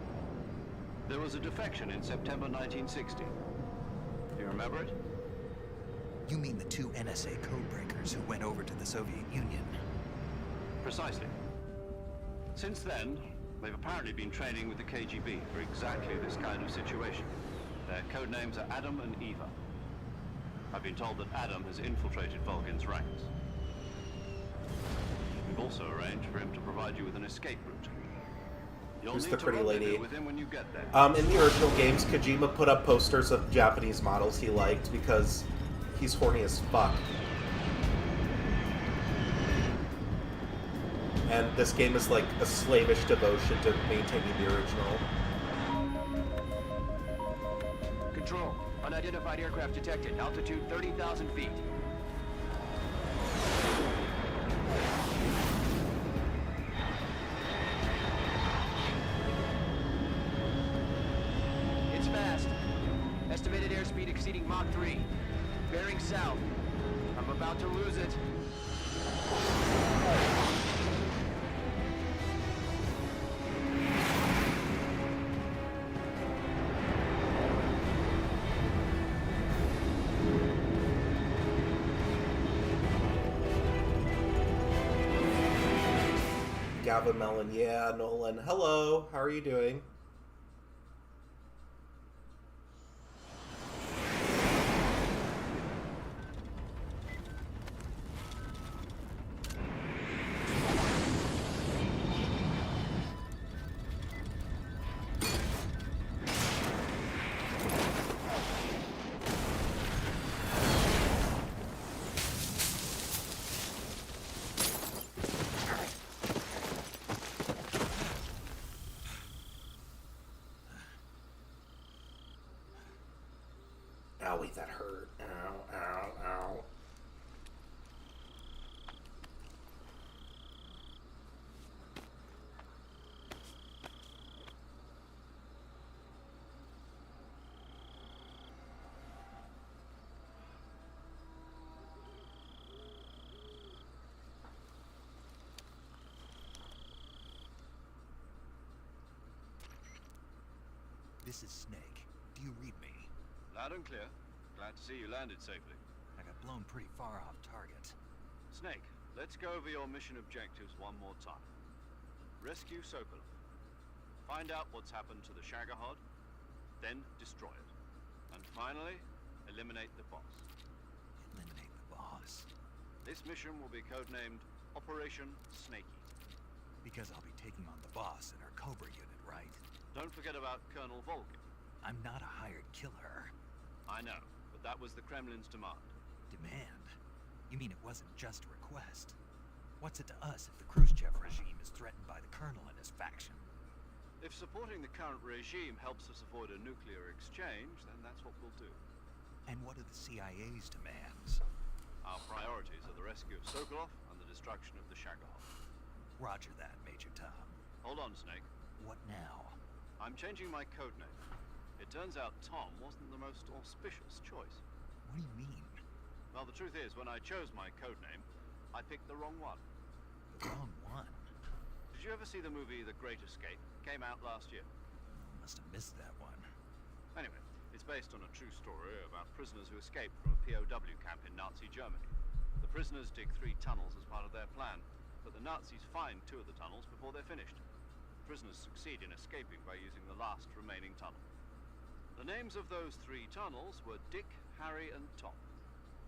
There was a defection in September 1960. Do you remember it? You mean the 2 NSA codebreakers who went over to the Soviet Union? Precisely. Since then, they've apparently been training with the KGB for exactly this kind of situation. Their code names are Adam and Eva. I've been told that Adam has infiltrated Volgin's ranks. We've also arranged for him to provide you with an escape route. You'll Who's need the to pretty rendezvous lady? with him when you get there. In the original games, Kojima put up posters of Japanese models he liked because he's horny as fuck. And this game is like a slavish devotion to maintaining the original. Control. Unidentified aircraft detected. Altitude 30,000 feet. exceeding Mach 3. Bearing south. I'm about to lose it. Melon, yeah, Nolan. Hello, how are you doing? Owie, that hurt. Ow, ow, ow. This is Snake. Do you read me? Loud and clear. Glad to see you landed safely. I got blown pretty far off target. Snake, let's go over your mission objectives one more time. Rescue Sokolov. Find out what's happened to the Shagohod, then destroy it. And finally, eliminate the boss. Eliminate the boss? This mission will be codenamed Operation Snakey. Because I'll be taking on the boss in our Cobra unit, right? Don't forget about Colonel Volgin. I'm not a hired killer. I know, but that was the Kremlin's demand. Demand? You mean it wasn't just a request? What's it to us if the Khrushchev regime is threatened by the Colonel and his faction? If supporting the current regime helps us avoid a nuclear exchange, then that's what we'll do. And what are the CIA's demands? Our priorities are the rescue of Sokolov and the destruction of the Shagohod. Roger that, Major Tom. Hold on, Snake. What now? I'm changing my codename. It turns out Tom wasn't the most auspicious choice. What do you mean? Well, the truth is, when I chose my codename, I picked the wrong one. The wrong one? Did you ever see the movie The Great Escape? Came out last year. Must have missed that one. Anyway, it's based on a true story about prisoners who escaped from a POW camp in Nazi Germany. The prisoners dig 3 tunnels as part of their plan, but the Nazis find 2 of the tunnels before they're finished. The prisoners succeed in escaping by using the last remaining tunnel. The names of those 3 tunnels were Dick, Harry, and Tom.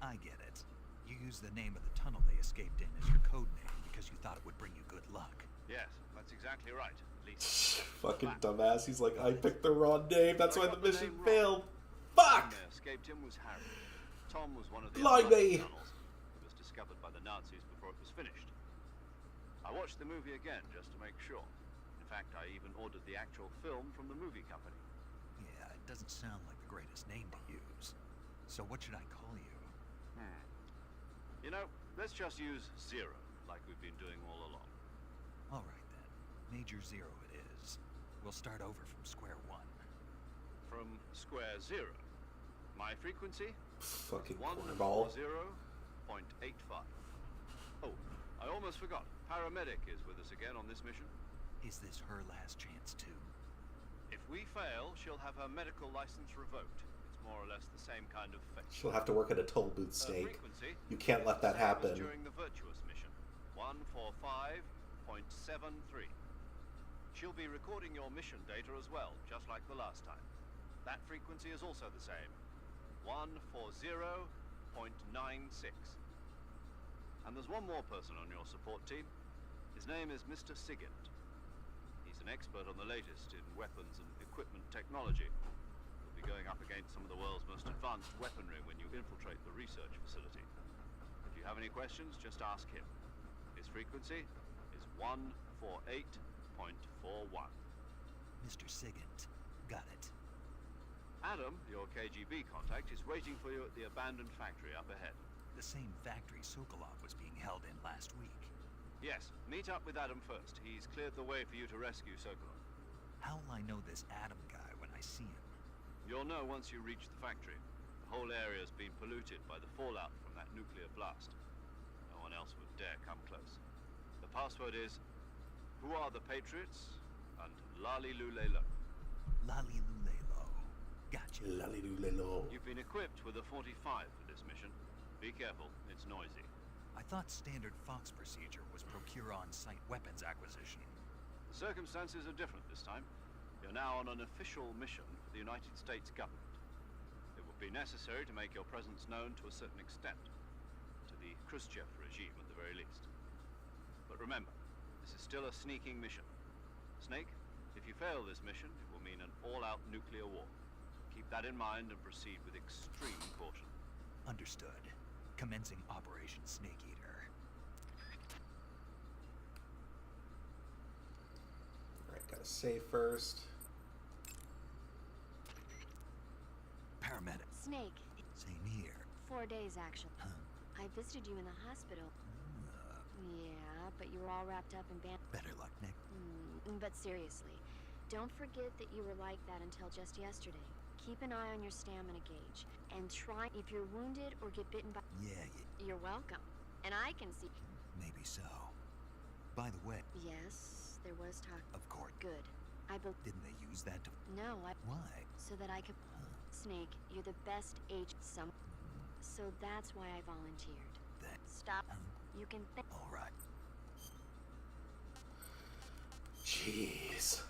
I get it. You used the name of the tunnel they escaped in as your code name because you thought it would bring you good luck. Yes, that's exactly right. At least. Fucking dumbass. He's like, I picked the wrong name. That's why the mission failed. Fuck! They escaped him was Harry. Tom was one of the Blimey. tunnels. It was discovered by the Nazis before it was finished. I watched the movie again just to make sure. In fact, I even ordered the actual film from the movie company. Yeah, it doesn't sound like the greatest name to use. So what should I call you? You know, let's just use Zero, like we've been doing all along. All right then. Major Zero it is. We'll start over from square one. From square 0. My frequency? Fucking cornball. 140.85. Oh, I almost forgot. Paramedic is with us again on this mission. Is this her last chance too? If we fail, she'll have her medical license revoked. It's more or less the same kind of fate. She'll have to work at a toll booth, Snake. You can't let that happen. During the Virtuous mission, 145.73. She'll be recording your mission data as well, just like the last time. That frequency is also the same, 140.96. And there's one more person on your support team. His name is Mr. Sigint. He's an expert on the latest in weapons and equipment technology. You'll be going up against some of the world's most advanced weaponry when you infiltrate the research facility. If you have any questions, just ask him. His frequency is 148.41. Mr. Sigint. Got it. Adam, your KGB contact, is waiting for you at the abandoned factory up ahead. The same factory Sokolov was being held in last week. Yes, meet up with Adam first. He's cleared the way for you to rescue Sokolov. How will I know this Adam guy when I see him? You'll know once you reach the factory. The The whole area's been polluted by the fallout from that nuclear blast. No one else would dare come close. The password is, who are the Patriots? And Lalilulelo. Lalilulelo. Gotcha. Lalilulelo. You've been equipped with a 45 for this mission. Be careful, it's noisy. I thought standard Fox procedure was procure on-site weapons acquisition. The circumstances are different this time. You're now on an official mission for the United States government. It would be necessary to make your presence known to a certain extent. To the Khrushchev regime, at the very least. But remember, this is still a sneaking mission. Snake, if you fail this mission, it will mean an all-out nuclear war. Keep that in mind and proceed with extreme caution. Understood. Commencing Operation Snake Eater. Alright, gotta save first. Paramedic. Snake. Same here. 4 days, actually. Huh. I visited you in the hospital. Yeah, but you were all wrapped up in Better luck, Nick. But seriously, don't forget that you were like that until just yesterday. Keep an eye on your stamina gauge, and try if you're wounded or get bitten by... Yeah. You're welcome. And I can see... Maybe so. By the way... Yes, there was talk... Of course. Good. Didn't they use that to... No, Why? So that I could... Snake, you're the best So that's why I volunteered. Stop. You can think... All right. Jeez.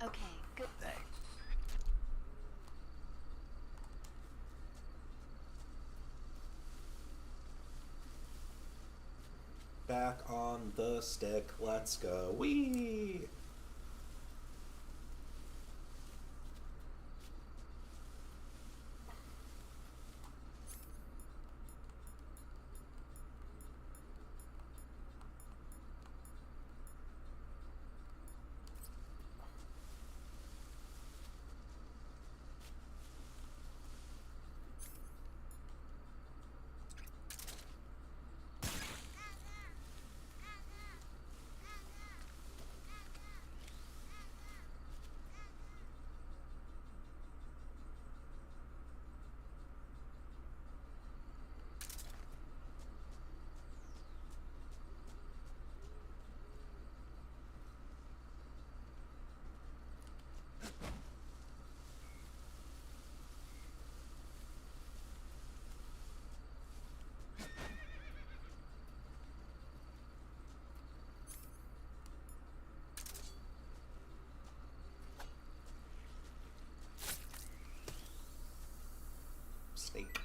Okay, good. Thanks. Back on the stick. Let's go. Whee! Snake.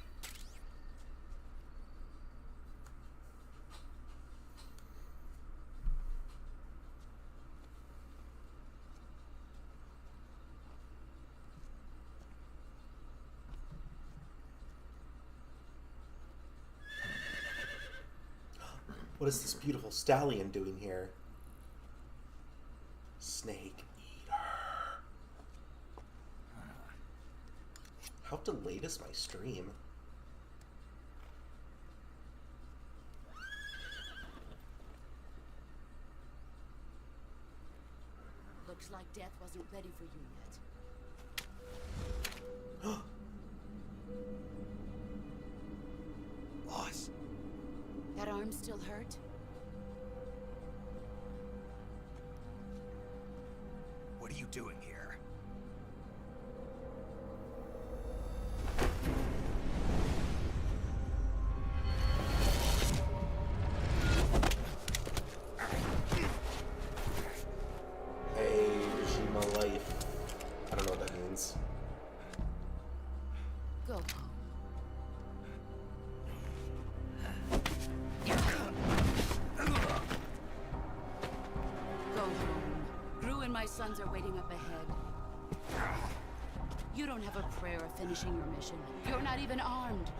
What is this beautiful stallion doing here? Snake Eater. How delayed is my stream? Looks like death wasn't ready for you yet. Boss. That arm still hurt? What are you doing here? Hey, regime of life. I don't know what that means. Go home. Go home. Gru and my sons are waiting up ahead. You don't have a prayer of finishing your mission. You're not even armed.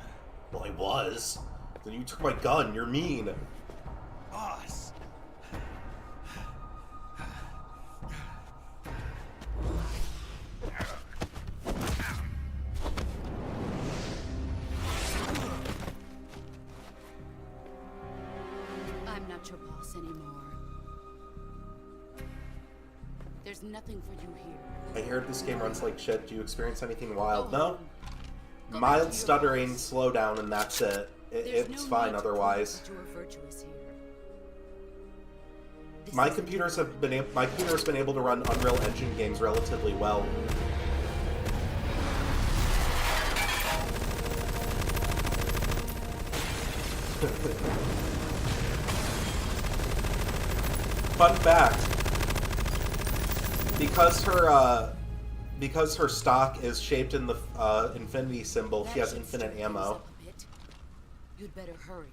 Well, I was. Then you took my gun. You're mean. Boss. I'm not your boss anymore. There's nothing for you here. I heard this game runs like shit. Do you experience anything wild? No? Mild stuttering, slowdown, and that's it. It's fine otherwise. My computer's been able to run Unreal Engine games relatively well. Fun fact: because her stock is shaped in the infinity symbol, she has infinite ammo. You'd better hurry.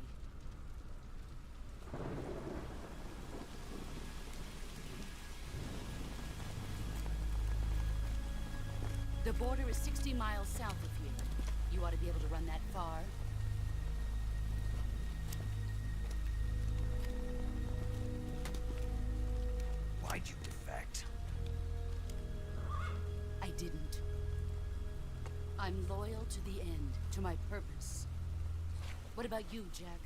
The border is 60 miles south of here. You ought to be able to run that far. Why'd you defect? I didn't. I'm loyal to the end, to my purpose. What about you, Jack?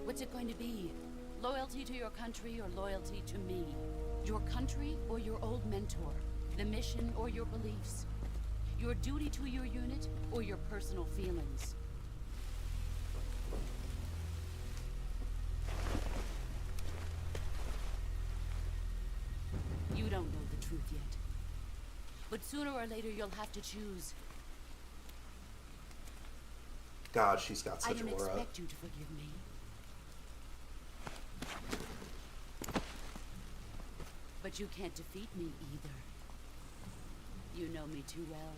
What's it going to be? Loyalty to your country or loyalty to me? Your country or your old mentor? The mission or your beliefs? Your duty to your unit or your personal feelings? You don't know the truth yet. But sooner or later you'll have to choose. God, she's got such I don't aura. expect you to forgive me. But you can't defeat me either. You know me too well.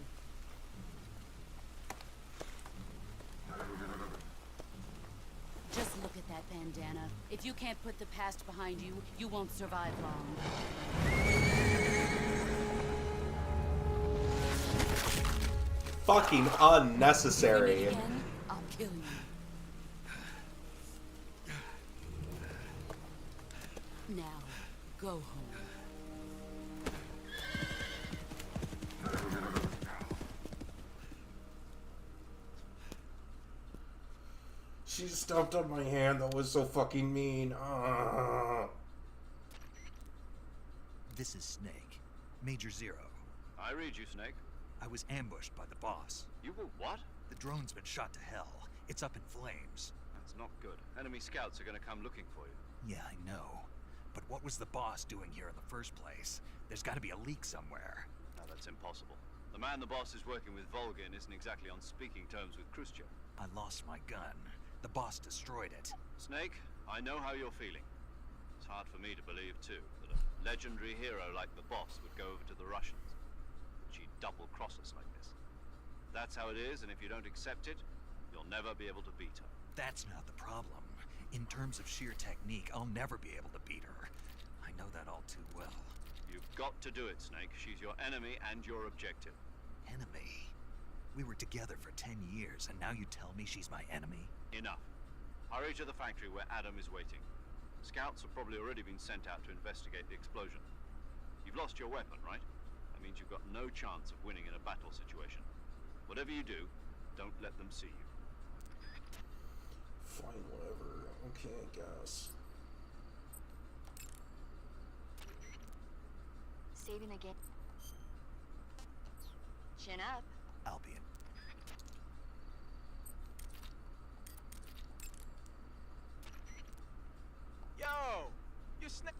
Just look at that bandana. If you can't put the past behind you, you won't survive long. Fucking unnecessary. I'll kill you. Now, go home. She stomped on my hand. That was so fucking mean. This is Snake. Major Zero. I read you, Snake. I was ambushed by the boss. You were what? The drone's been shot to hell. It's up in flames. That's not good. Enemy scouts are gonna come looking for you. Yeah, I know. But what was the boss doing here in the first place? There's gotta be a leak somewhere. No, that's impossible. The man the boss is working with, Volgin, isn't exactly on speaking terms with Khrushchev. I lost my gun. The boss destroyed it. Snake, I know how you're feeling. It's hard for me to believe, too, that a legendary hero like the boss would go over to the Russians. That she'd double-cross us like this. That's how it is, and if you don't accept it, you'll never be able to beat her. That's not the problem. In terms of sheer technique, I'll never be able to beat her. I know that all too well. You've got to do it, Snake. She's your enemy and your objective. Enemy? We were together for 10 years, and now you tell me she's my enemy? Enough. Hurry to the factory where Adam is waiting. Scouts have probably already been sent out to investigate the explosion. You've lost your weapon, right? That means you've got no chance of winning in a battle situation. Whatever you do, don't let them see you. Fine, whatever. Okay, I guess. Saving the game. Chin up. I'll be in. Yo! You Snake!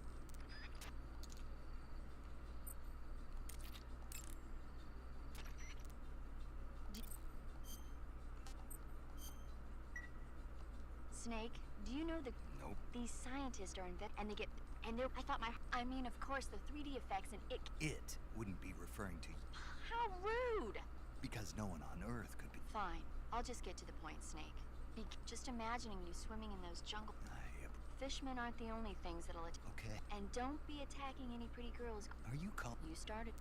Snake, do you know the... Nope. These scientists are and they get... And they're... I mean, of course, the 3D effects and it... It wouldn't be referring to you. How rude! Because no one on Earth could be... Fine. I'll just get to the point, Snake. Just imagining you swimming in those jungle... Fishmen aren't the only things that'll attack. Okay. And don't be attacking any pretty girls. Are you calm? You started...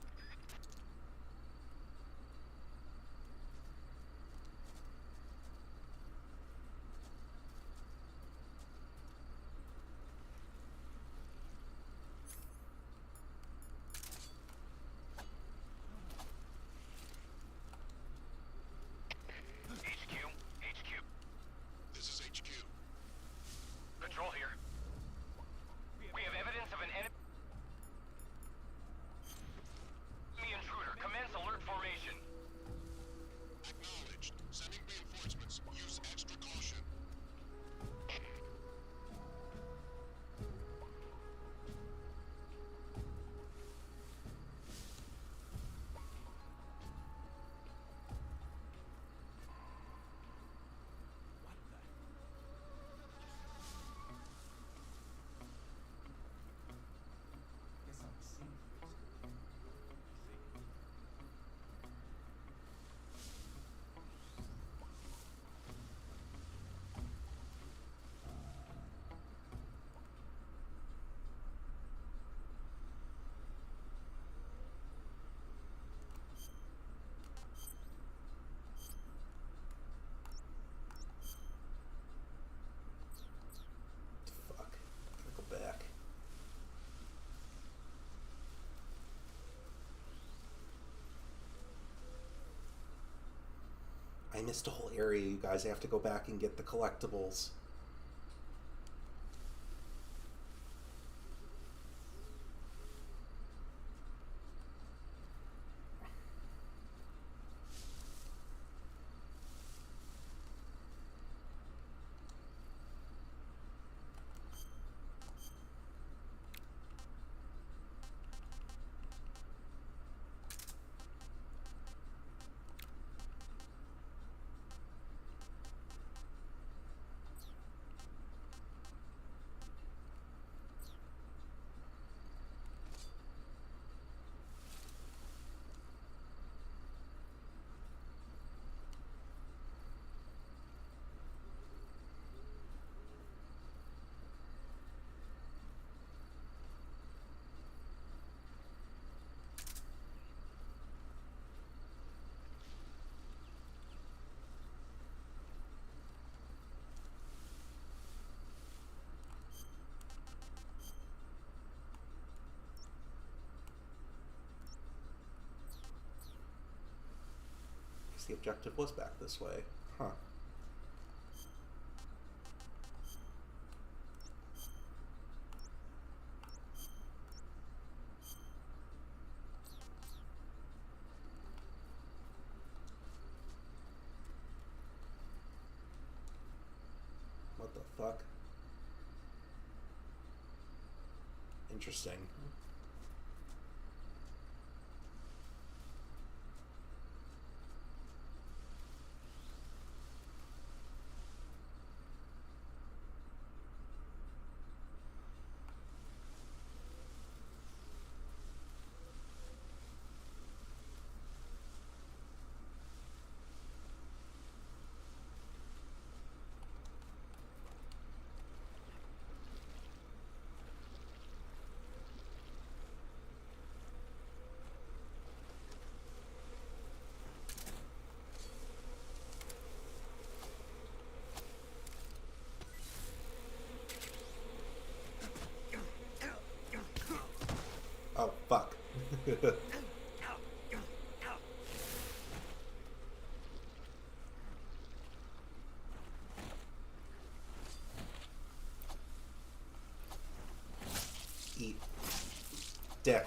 missed a whole area, you guys. I have to go back and get the collectibles. The objective was back this way. Huh. What the fuck? Interesting. Oh, fuck. Eat. Dick.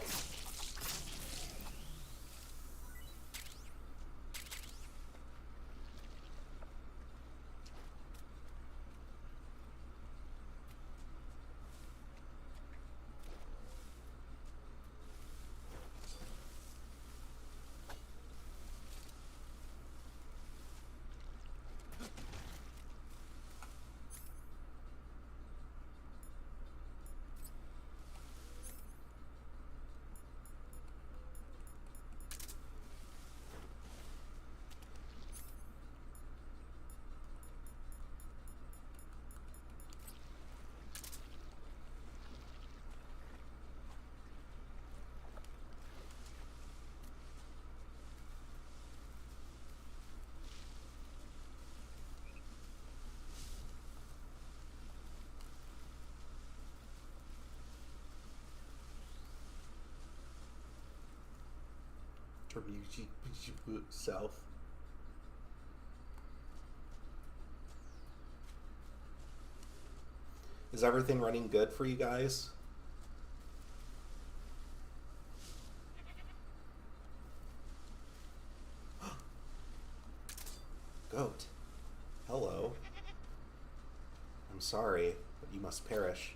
South. Is everything running good for you guys? Goat. Hello. I'm sorry, but you must perish.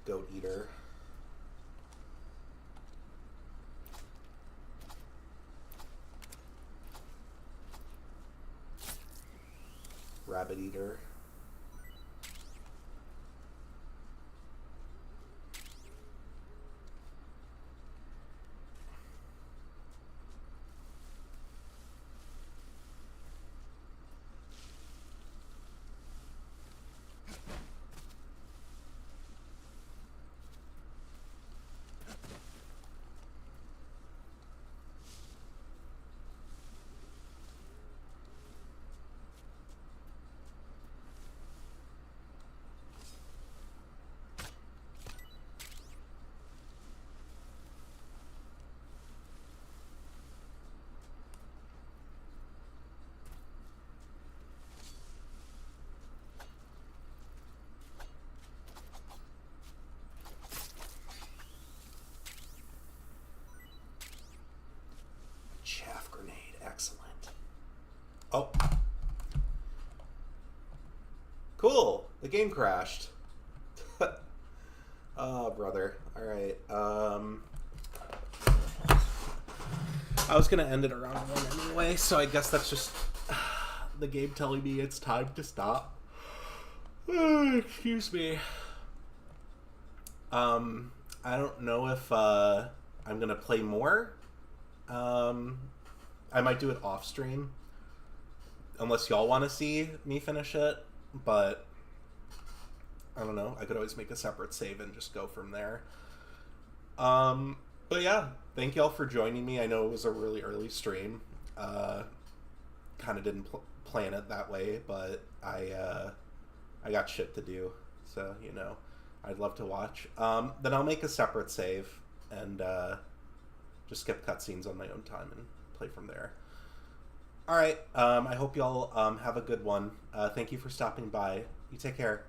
Goat eater. Rabbit eater. Cool. The game crashed. Oh, brother. Alright. I was going to end it around 1 anyway, so I guess that's just the game telling me it's time to stop. Excuse me. I don't know if I'm going to play more. I might do it off stream. Unless y'all want to see me finish it. But I don't know. I could always make a separate save and just go from there. But yeah, thank y'all for joining me. I know it was a really early stream. Kind of didn't plan it that way, but I got shit to do. So, you know, I'd love to watch. Then I'll make a separate save and just skip cutscenes on my own time and play from there. Alright, I hope y'all have a good one. Thank you for stopping by. You take care.